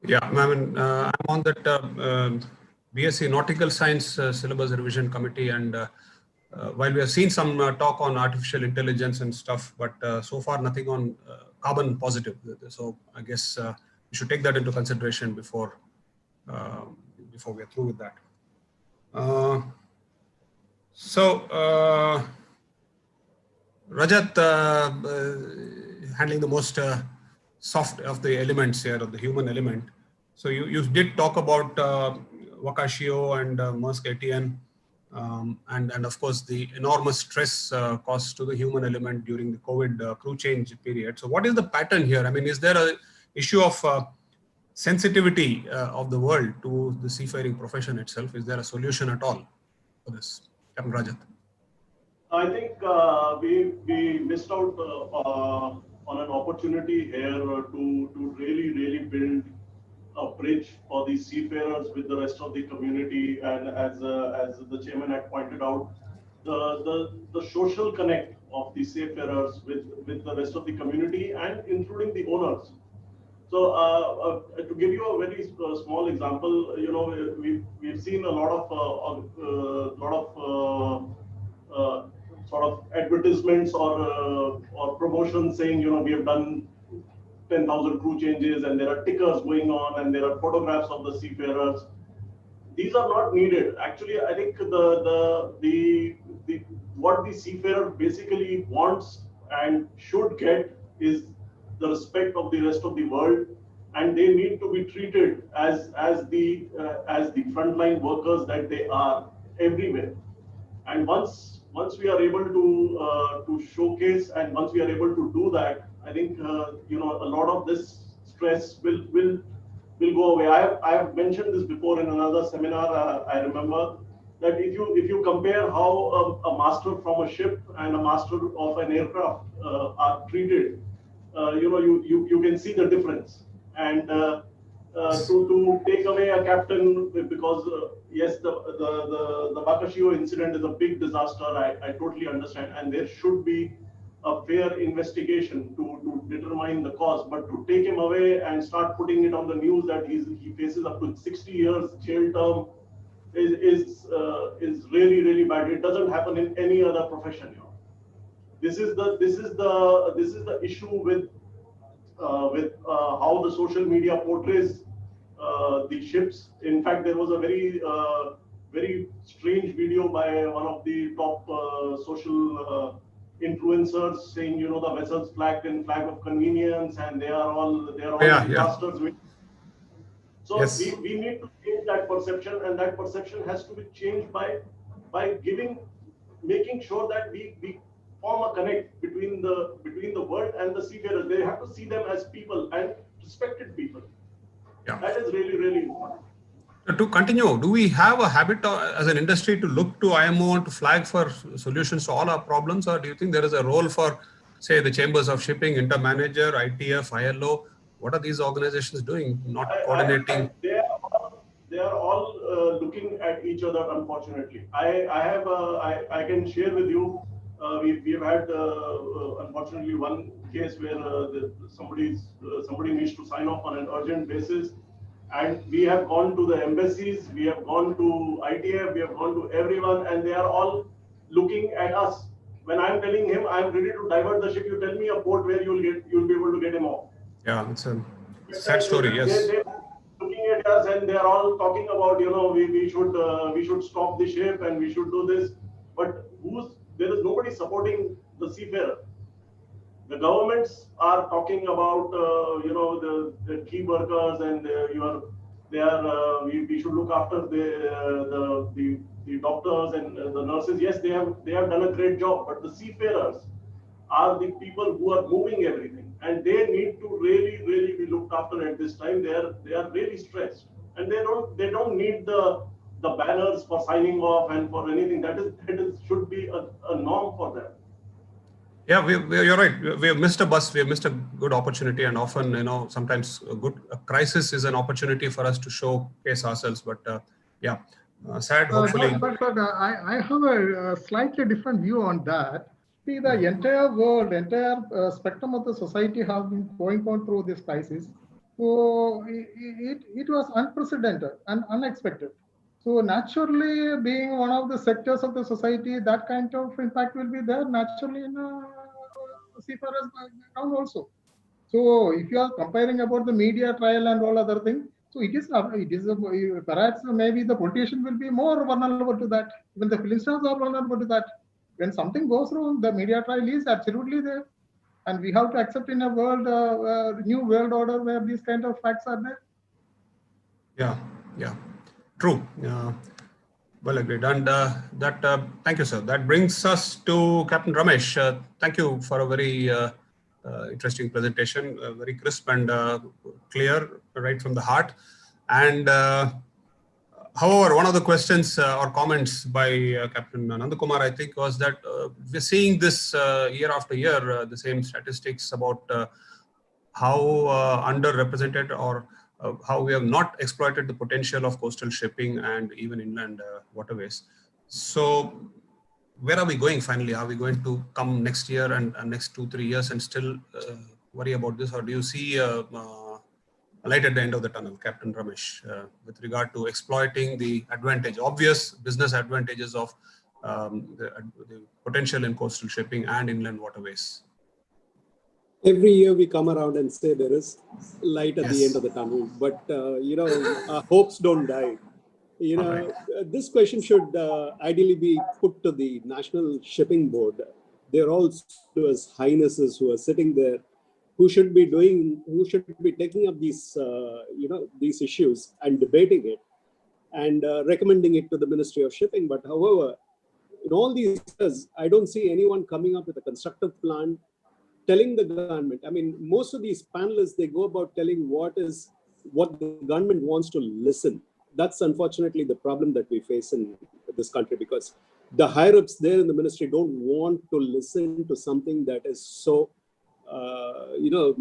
Speaker 12: Yeah, I mean, I'm on that BSc Nautical Science Syllabus Revision Committee, and while we have seen some talk on artificial intelligence and stuff, but so far nothing on carbon positive. So I guess we should take that into consideration before we are through with that. Rajat, handling the most soft of the elements here, of the human element. So you did talk about Wakashio and Maersk ATN, and of course the enormous stress caused to the human element during the COVID crew change period. So what is the pattern here? I mean, is there an issue of sensitivity of the world to the seafaring profession itself? Is there a solution at all for this? Captain Rajat.
Speaker 10: I think we missed out on an opportunity here to really build a bridge for the seafarers with the rest of the community, and as the chairman had pointed out, the social connect of the seafarers with the rest of the community and including the owners. So to give you a very small example, we've seen a lot of sort of advertisements or promotions saying, we have done 10,000 crew changes, and there are tickers going on, and there are photographs of the seafarers. These are not needed. Actually, I think what the seafarer basically wants and should get is the respect of the rest of the world, and they need to be treated as the frontline workers that they are everywhere. And once we are able to showcase, and once we are able to do that, I think a lot of this stress will go away. I have mentioned this before in another seminar. I remember that if you compare how a master from a ship and a master of an aircraft are treated, you can see the difference. And to take away a captain, because yes, the Bakashio incident is a big disaster. I totally understand, and there should be a fair investigation to determine the cause. But to take him away and start putting it on the news that he faces up to 60 years jail term is really bad. It doesn't happen in any other profession. You know. This is the issue with how the social media portrays the ships. In fact, there was a very strange video by one of the top social influencers saying, you know, the vessels flagged in flag of convenience, and they are all disasters. Yeah. So yes. we need to change that perception, and that perception has to be changed by making sure that we form a connect between the world and the seafarers. They have to see them as people and respected people. Yeah. That is really important.
Speaker 12: To continue, do we have a habit as an industry to look to IMO to flag for solutions to all our problems, or do you think there is a role for, say, the chambers of shipping, intermanager, ITF, ILO? What are these organizations doing? Not coordinating.
Speaker 10: They are all looking at each other. Unfortunately, I can share with you. We have had unfortunately one case where somebody needs to sign off on an urgent basis. And we have gone to the embassies, we have gone to ITF, we have gone to everyone, and they are all looking at us. When I'm telling him I'm ready to divert the ship, you tell me a port where you'll be able to get him off.
Speaker 12: Yeah, it's a sad story. Yes.
Speaker 10: They're looking at us, and they are all talking about, you know, we should stop the ship and we should do this. But there is nobody supporting the seafarer. The governments are talking about, you know, the key workers, and we should look after the doctors and the nurses. Yes, they have done a great job, but the seafarers are the people who are moving everything, and they need to really be looked after at this time. They are really stressed, and they don't need the banners for signing off and for anything. That should be a norm for them.
Speaker 12: Yeah, you're right. We have missed a bus. We have missed a good opportunity, and often, you know, sometimes a crisis is an opportunity for us to showcase ourselves. But sad. Hopefully,
Speaker 13: but I have a slightly different view on that. See, the entire world, entire spectrum of the society have been going on through this crisis. So it was unprecedented and unexpected. So naturally, being one of the sectors of the society, that kind of impact will be there naturally in seafarers background also. So if you are comparing about the media trial and all other things, so it is perhaps maybe the politician will be more vulnerable to that. Even the film stars are vulnerable to that. When something goes wrong, the media trial is absolutely there, and we have to accept in a world, new world order where these kind of facts are there.
Speaker 12: Yeah. True. Well agreed. And thank you, sir. That brings us to Captain Ramesh. Thank you for a very interesting presentation, very crisp and clear, right from the heart. And however, one of the questions or comments by Captain Nandakumar, I think, was that we're seeing this year after year, the same statistics about how underrepresented or how we have not exploited the potential of coastal shipping and even inland waterways. So where are we going finally? Are we going to come next year and next 2-3 years and still worry about this? Or do you see a light at the end of the tunnel, Captain Ramesh, with regard to exploiting the obvious business advantages of the potential in coastal shipping and inland waterways?
Speaker 8: Every year we come around and say there is light at the end of the tunnel, but you know, our hopes don't die. You know, this question should ideally be put to the National Shipping Board. They're all as highnesses who are sitting there, who should be taking up these, you know, these issues and debating it and recommending it to the Ministry of Shipping. But however, in all these years, I don't see anyone coming up with a constructive plan, telling the government. I mean, most of these panelists, they go about telling what the government wants to listen. That's unfortunately the problem that we face in this country, because the higher ups there in the ministry don't want to listen to something that is so, you know,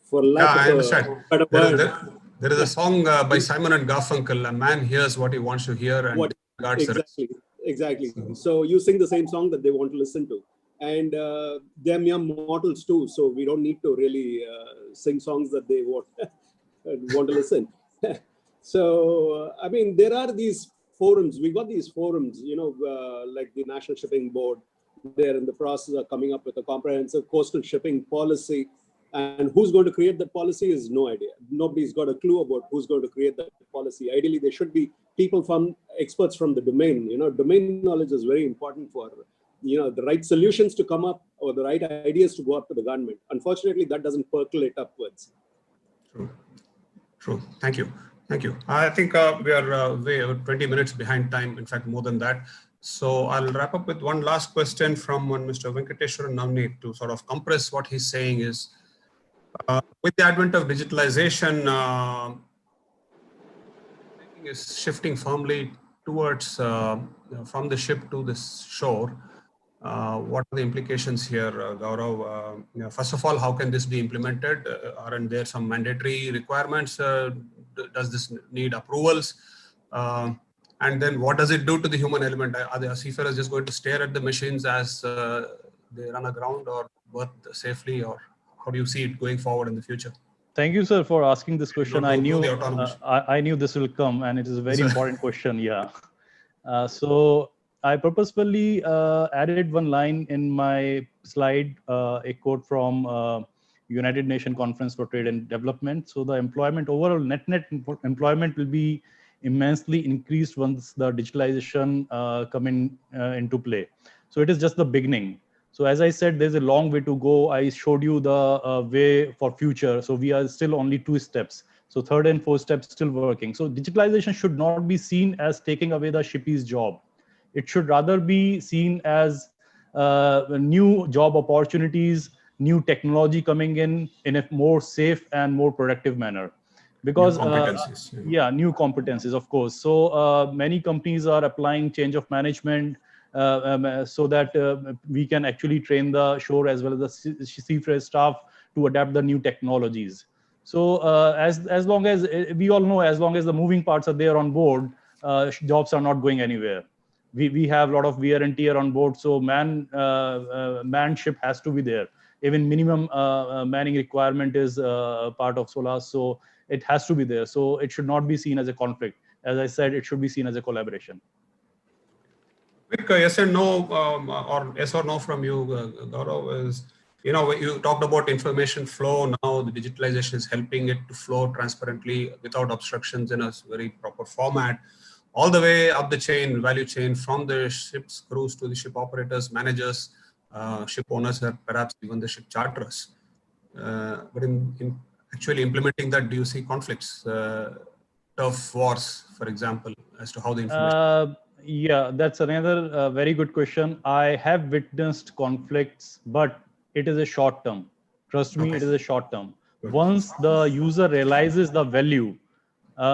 Speaker 8: for lack of a better word,
Speaker 12: There is a song by Simon and Garfunkel, "A man hears what he wants to hear and disregards the rest."
Speaker 8: Exactly. So you sing the same song that they want to listen to. And they're mere mortals too, so we don't need to really sing songs that they want to listen. So, I mean, there are these forums. We got these forums, like the National Shipping Board. They're in the process of coming up with a comprehensive coastal shipping policy. And who's going to create that policy is no idea. Nobody's got a clue about who's going to create that policy. Ideally, there should be people experts from the domain. Domain knowledge is very important for, the right solutions to come up or the right ideas to go up to the government. Unfortunately, that doesn't percolate upwards.
Speaker 12: True. Thank you. I think we are 20 minutes behind time, in fact, more than that. So I'll wrap up with one last question from Mr. Venkateshwaran Navneet to sort of compress what he's saying is, with the advent of digitalization, is shifting firmly towards from the ship to the shore. What are the implications here, Gaurav? First of all, how can this be implemented? Aren't there some mandatory requirements? Does this need approvals? And then what does it do to the human element? Are the seafarers just going to stare at the machines as they run aground or berth safely, or how do you see it going forward in the future?
Speaker 9: Thank you, sir, for asking this question. I knew this will come, and it is a very important question. Yeah. So I purposefully added one line in my slide, a quote from United Nations Conference for Trade and Development. So the employment, overall net employment will be immensely increased once the digitalization come into play. So it is just the beginning. So as I said, there's a long way to go. I showed you the way for future. So we are still only 2 steps. So 3rd and 4th steps still working. So digitalization should not be seen as taking away the shippy's job. It should rather be seen as new job opportunities, new technology coming in a more safe and more productive manner. Because new competencies, of course. So many companies are applying change of management so that we can actually train the shore as well as the seafarer staff to adapt the new technologies. So as long as we all know, as long as the moving parts are there on board, jobs are not going anywhere. We have a lot of wear and tear on board, so manned ship has to be there. Even minimum manning requirement is part of SOLAS, so it has to be there. So it should not be seen as a conflict. As I said, it should be seen as a collaboration.
Speaker 12: Quick yes and no, or yes or no from you, Gaurav, is, you talked about information flow. Now the digitalization is helping it to flow transparently without obstructions in a very proper format, all the way up the chain, value chain, from the ship's crews to the ship operators, managers, ship owners, and perhaps even the ship charterers. But in actually implementing that, do you see conflicts, turf wars, for example, as to how the information?
Speaker 9: Yeah, that's another very good question. I have witnessed conflicts, but it is a short term. Trust me, it is a short term. Once the user realizes the value,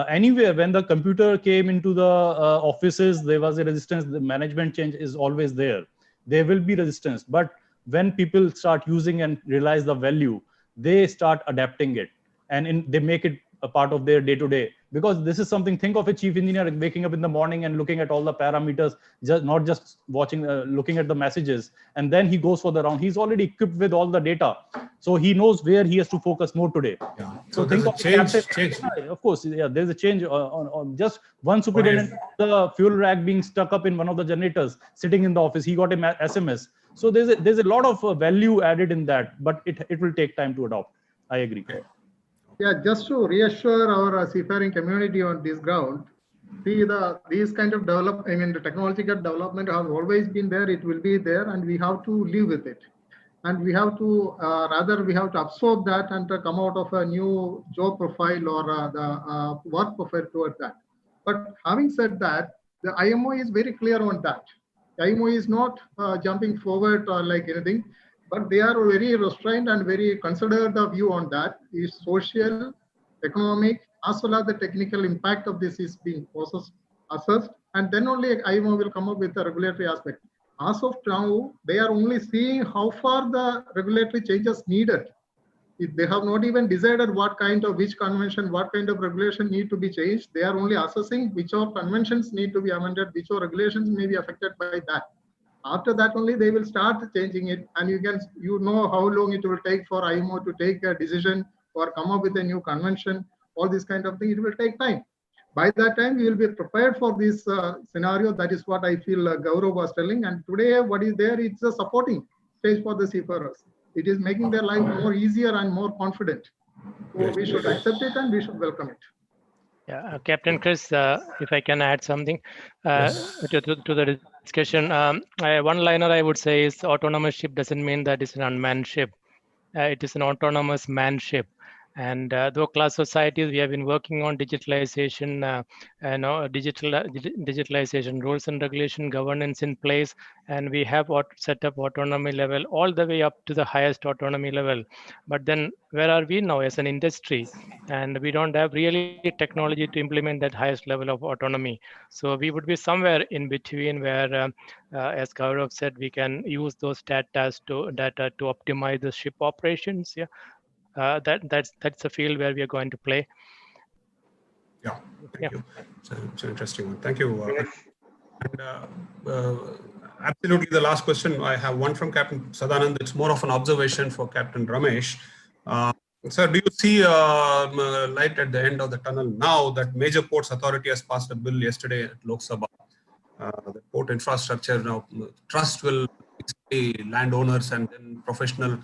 Speaker 9: anywhere when the computer came into the offices, there was a resistance. The management change is always there. There will be resistance, but when people start using and realize the value, they start adapting it, and they make it a part of their day-to-day. Because this is something, think of a chief engineer waking up in the morning and looking at all the parameters, not just watching, looking at the messages, and then he goes for the round. He's already equipped with all the data, so he knows where he has to focus more today.
Speaker 12: Yeah. So think of change.
Speaker 9: Yeah, of course, yeah, there's a change on just one superintendent, the fuel rack being stuck up in one of the generators, sitting in the office, he got a SMS. So there's a lot of value added in that, but it will take time to adopt. I agree.
Speaker 13: Yeah, just to reassure our seafaring community on this ground, these kind of the technological development has always been there. It will be there, and we have to live with it. And we have to we have to absorb that and come out of a new job profile or the work profile toward that. But having said that, the IMO is very clear on that. The IMO is not jumping forward or like anything, but they are very restrained and very considered the view on that. Is social, economic, as well as the technical impact of this is being assessed, and then only IMO will come up with the regulatory aspect. As of now, they are only seeing how far the regulatory changes needed. They have not even decided which convention, what kind of regulation need to be changed. They are only assessing which of conventions need to be amended, which of regulations may be affected by that. After that only they will start changing it, and you know how long it will take for IMO to take a decision or come up with a new convention. All this kind of thing, it will take time. By that time, we will be prepared for this scenario. That is what I feel Gaurav was telling. And today, what is there? It's a supporting stage for the seafarers. It is making their life more easier and more confident. So we should accept it and we should welcome it.
Speaker 6: Yeah, Captain Chris, if I can add something to the discussion, one liner I would say is autonomous ship doesn't mean that it's an unmanned ship. It is an autonomous manned ship. And though class societies, we have been working on digitalization, digitalization rules and regulation governance in place, and we have set up autonomy level all the way up to the highest autonomy level. But then where are we now as an industry? And we don't have really technology to implement that highest level of autonomy. So we would be somewhere in between where, as Gaurav said, we can use those data to optimize the ship operations. Yeah. That's the field where we are going to play.
Speaker 12: Yeah, thank you. It's an interesting one. Thank you. Absolutely, the last question, I have one from Captain Sadanand. It's more of an observation for Captain Ramesh. Sir, do you see light at the end of the tunnel now that Major Ports Authority has passed a bill yesterday at Lok Sabha? The port infrastructure now, trust will be landowners and then professional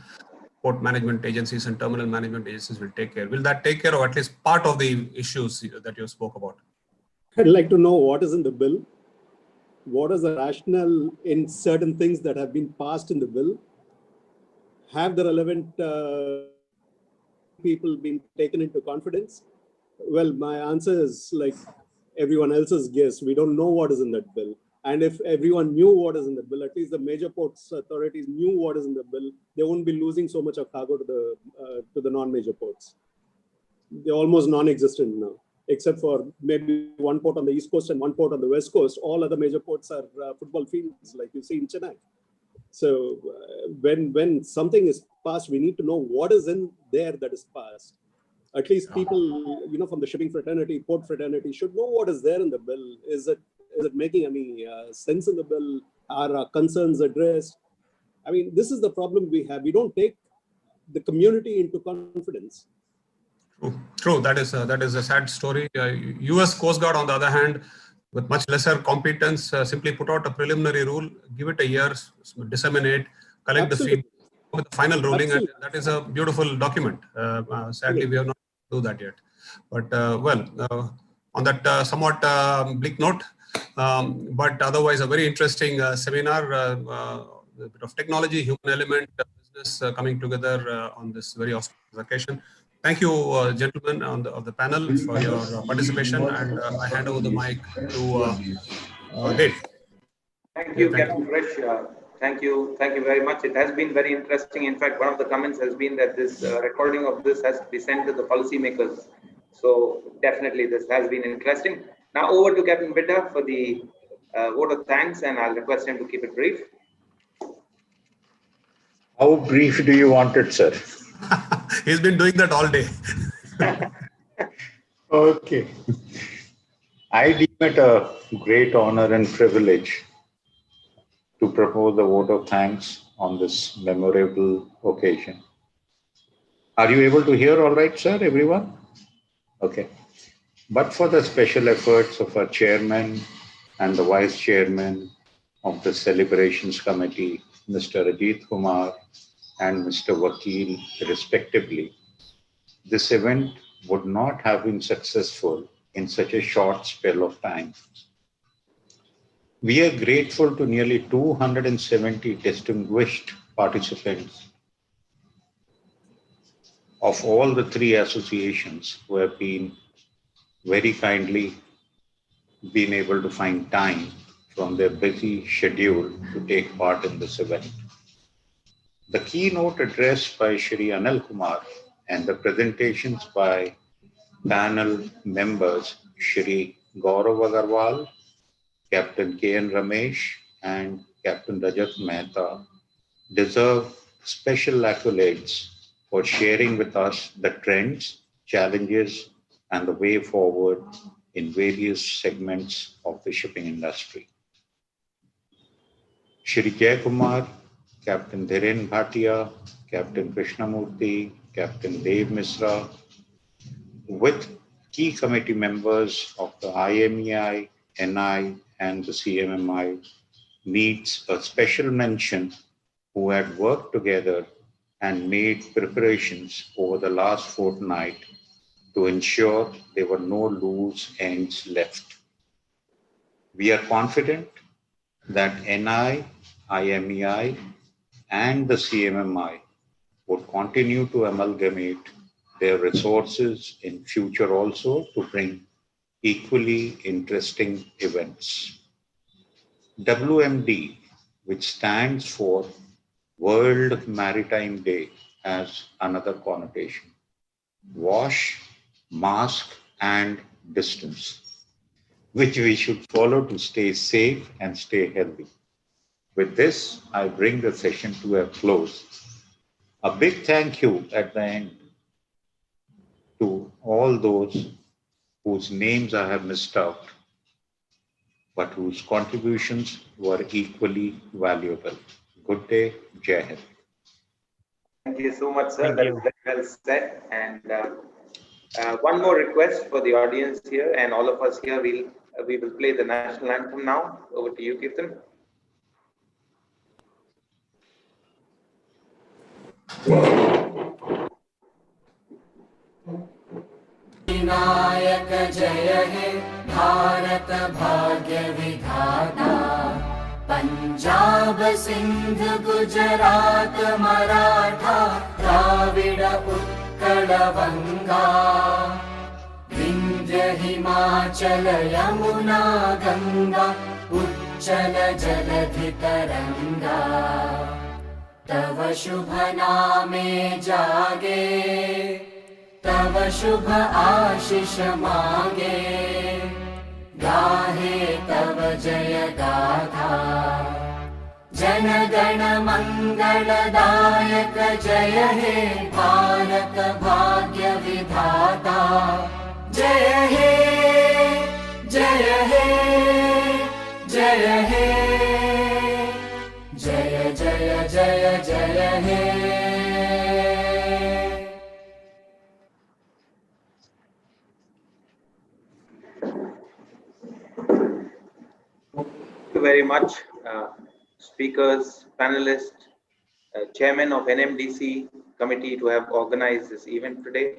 Speaker 12: port management agencies and terminal management agencies will take care. Will that take care of at least part of the issues that you spoke about?
Speaker 8: I'd like to know what is in the bill. What is the rationale in certain things that have been passed in the bill? Have the relevant people been taken into confidence? Well, my answer is like everyone else's guess. We don't know what is in that bill. And if everyone knew what is in the bill, at least the major ports authorities knew what is in the bill, they won't be losing so much of cargo to the non-major ports. They're almost non-existent now, except for maybe one port on the East Coast and one port on the West Coast. All other major ports are football fields, like you see in Chennai. So when something is passed, we need to know what is in there that is passed. At least people, from the shipping fraternity, port fraternity should know what is there in the bill. Is it making any sense in the bill? Are our concerns addressed? I mean, this is the problem we have. We don't take the community into confidence.
Speaker 12: True. That is a sad story. U.S. Coast Guard, on the other hand, with much lesser competence, simply put out a preliminary rule, give it a year, disseminate, collect the feedback with the final ruling, and that is a beautiful document. Sadly, we have not do that yet. But on that somewhat bleak note, but otherwise a very interesting seminar, a bit of technology, human element, business coming together on this very auspicious occasion. Thank you, gentlemen of the panel, for your participation, and I hand over the mic to Dave.
Speaker 1: Thank you, Captain Krish. Thank you very much. It has been very interesting. In fact, one of the comments has been that this recording of this has to be sent to the policymakers. So definitely this has been interesting. Now over to Captain Bitta for the vote of thanks, and I'll request him to keep it brief.
Speaker 14: How brief do you want it, sir?
Speaker 12: He's been doing that all day.
Speaker 14: Okay. I deem it a great honor and privilege to propose a vote of thanks on this memorable occasion. Are you able to hear all right, sir, everyone? Okay. But for the special efforts of our chairman and the vice chairman of the celebrations committee, Mr. Ajit Kumar and Mr. Vakil, respectively, this event would not have been successful in such a short spell of time. We are grateful to nearly 270 distinguished participants of all the three associations who have been very kindly been able to find time from their busy schedule to take part in this event. The keynote address by Shri Anil Kumar and the presentations by panel members Shri Gaurav Agarwal, Captain K.N. Ramesh, and Captain Rajat Mehta deserve special accolades for sharing with us the trends, challenges, and the way forward in various segments of the shipping industry. Shri Jayakumar, Captain Dhiren Bhatia, Captain Krishnamurthy, Captain Dev Misra, with key committee members of the IMEI, NI, and the CMMI, needs a special mention who had worked together and made preparations over the last fortnight to ensure there were no loose ends left. We are confident that NI, IMEI, and the CMMI would continue to amalgamate their resources in future also to bring equally interesting events. WMD, which stands for World Maritime Day, has another connotation: wash, mask, and distance, which we should follow to stay safe and stay healthy. With this, I bring the session to a close. A big thank you at the end to all those whose names I have missed out, but whose contributions were equally valuable. Good day, Jai Hind.
Speaker 1: Thank you so much, sir.
Speaker 6: Thank
Speaker 1: That
Speaker 6: you.
Speaker 1: is very well said. And one more request for the audience here and all of us here. We will play the national anthem now. Over to you, Kirtan.
Speaker 15: Vinayak जय हे भारत भाग्य विधाता, पंजाब सिंध गुजरात मराठा द्राविड उत्कल बंगा, विंध्य हिमाचल यमुना गंगा उच्चल जलधि तरंगा, तव शुभ नामे जागे, तव शुभ आशीष मांगे, गाहे तव जय गाथा, जन गण मंगलदायक जय हे भारत भाग्य विधाता, जय हे जय हे जय हे, जय जय जय जय हे।
Speaker 1: Thank you very much, speakers, panelists, chairman of NMDC committee to have organized this event today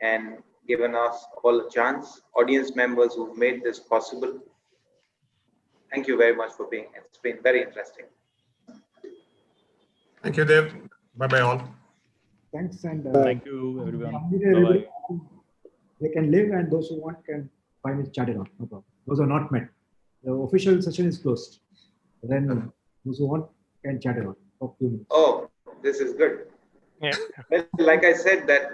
Speaker 1: and given us all a chance, audience members who've made this possible. Thank you very much for being here. It's been very interesting.
Speaker 12: Thank you, Dev. Bye-bye all.
Speaker 2: Thanks, and
Speaker 9: Thank you, everyone.
Speaker 2: everybody,
Speaker 9: Bye-bye.
Speaker 2: they can live, and those who want can find it chatted on. No problem. Those are not met. The official session is closed. Then those who want can chat it on for a few minutes.
Speaker 1: Oh, this is good.
Speaker 6: Yeah.
Speaker 1: Well, like I said, that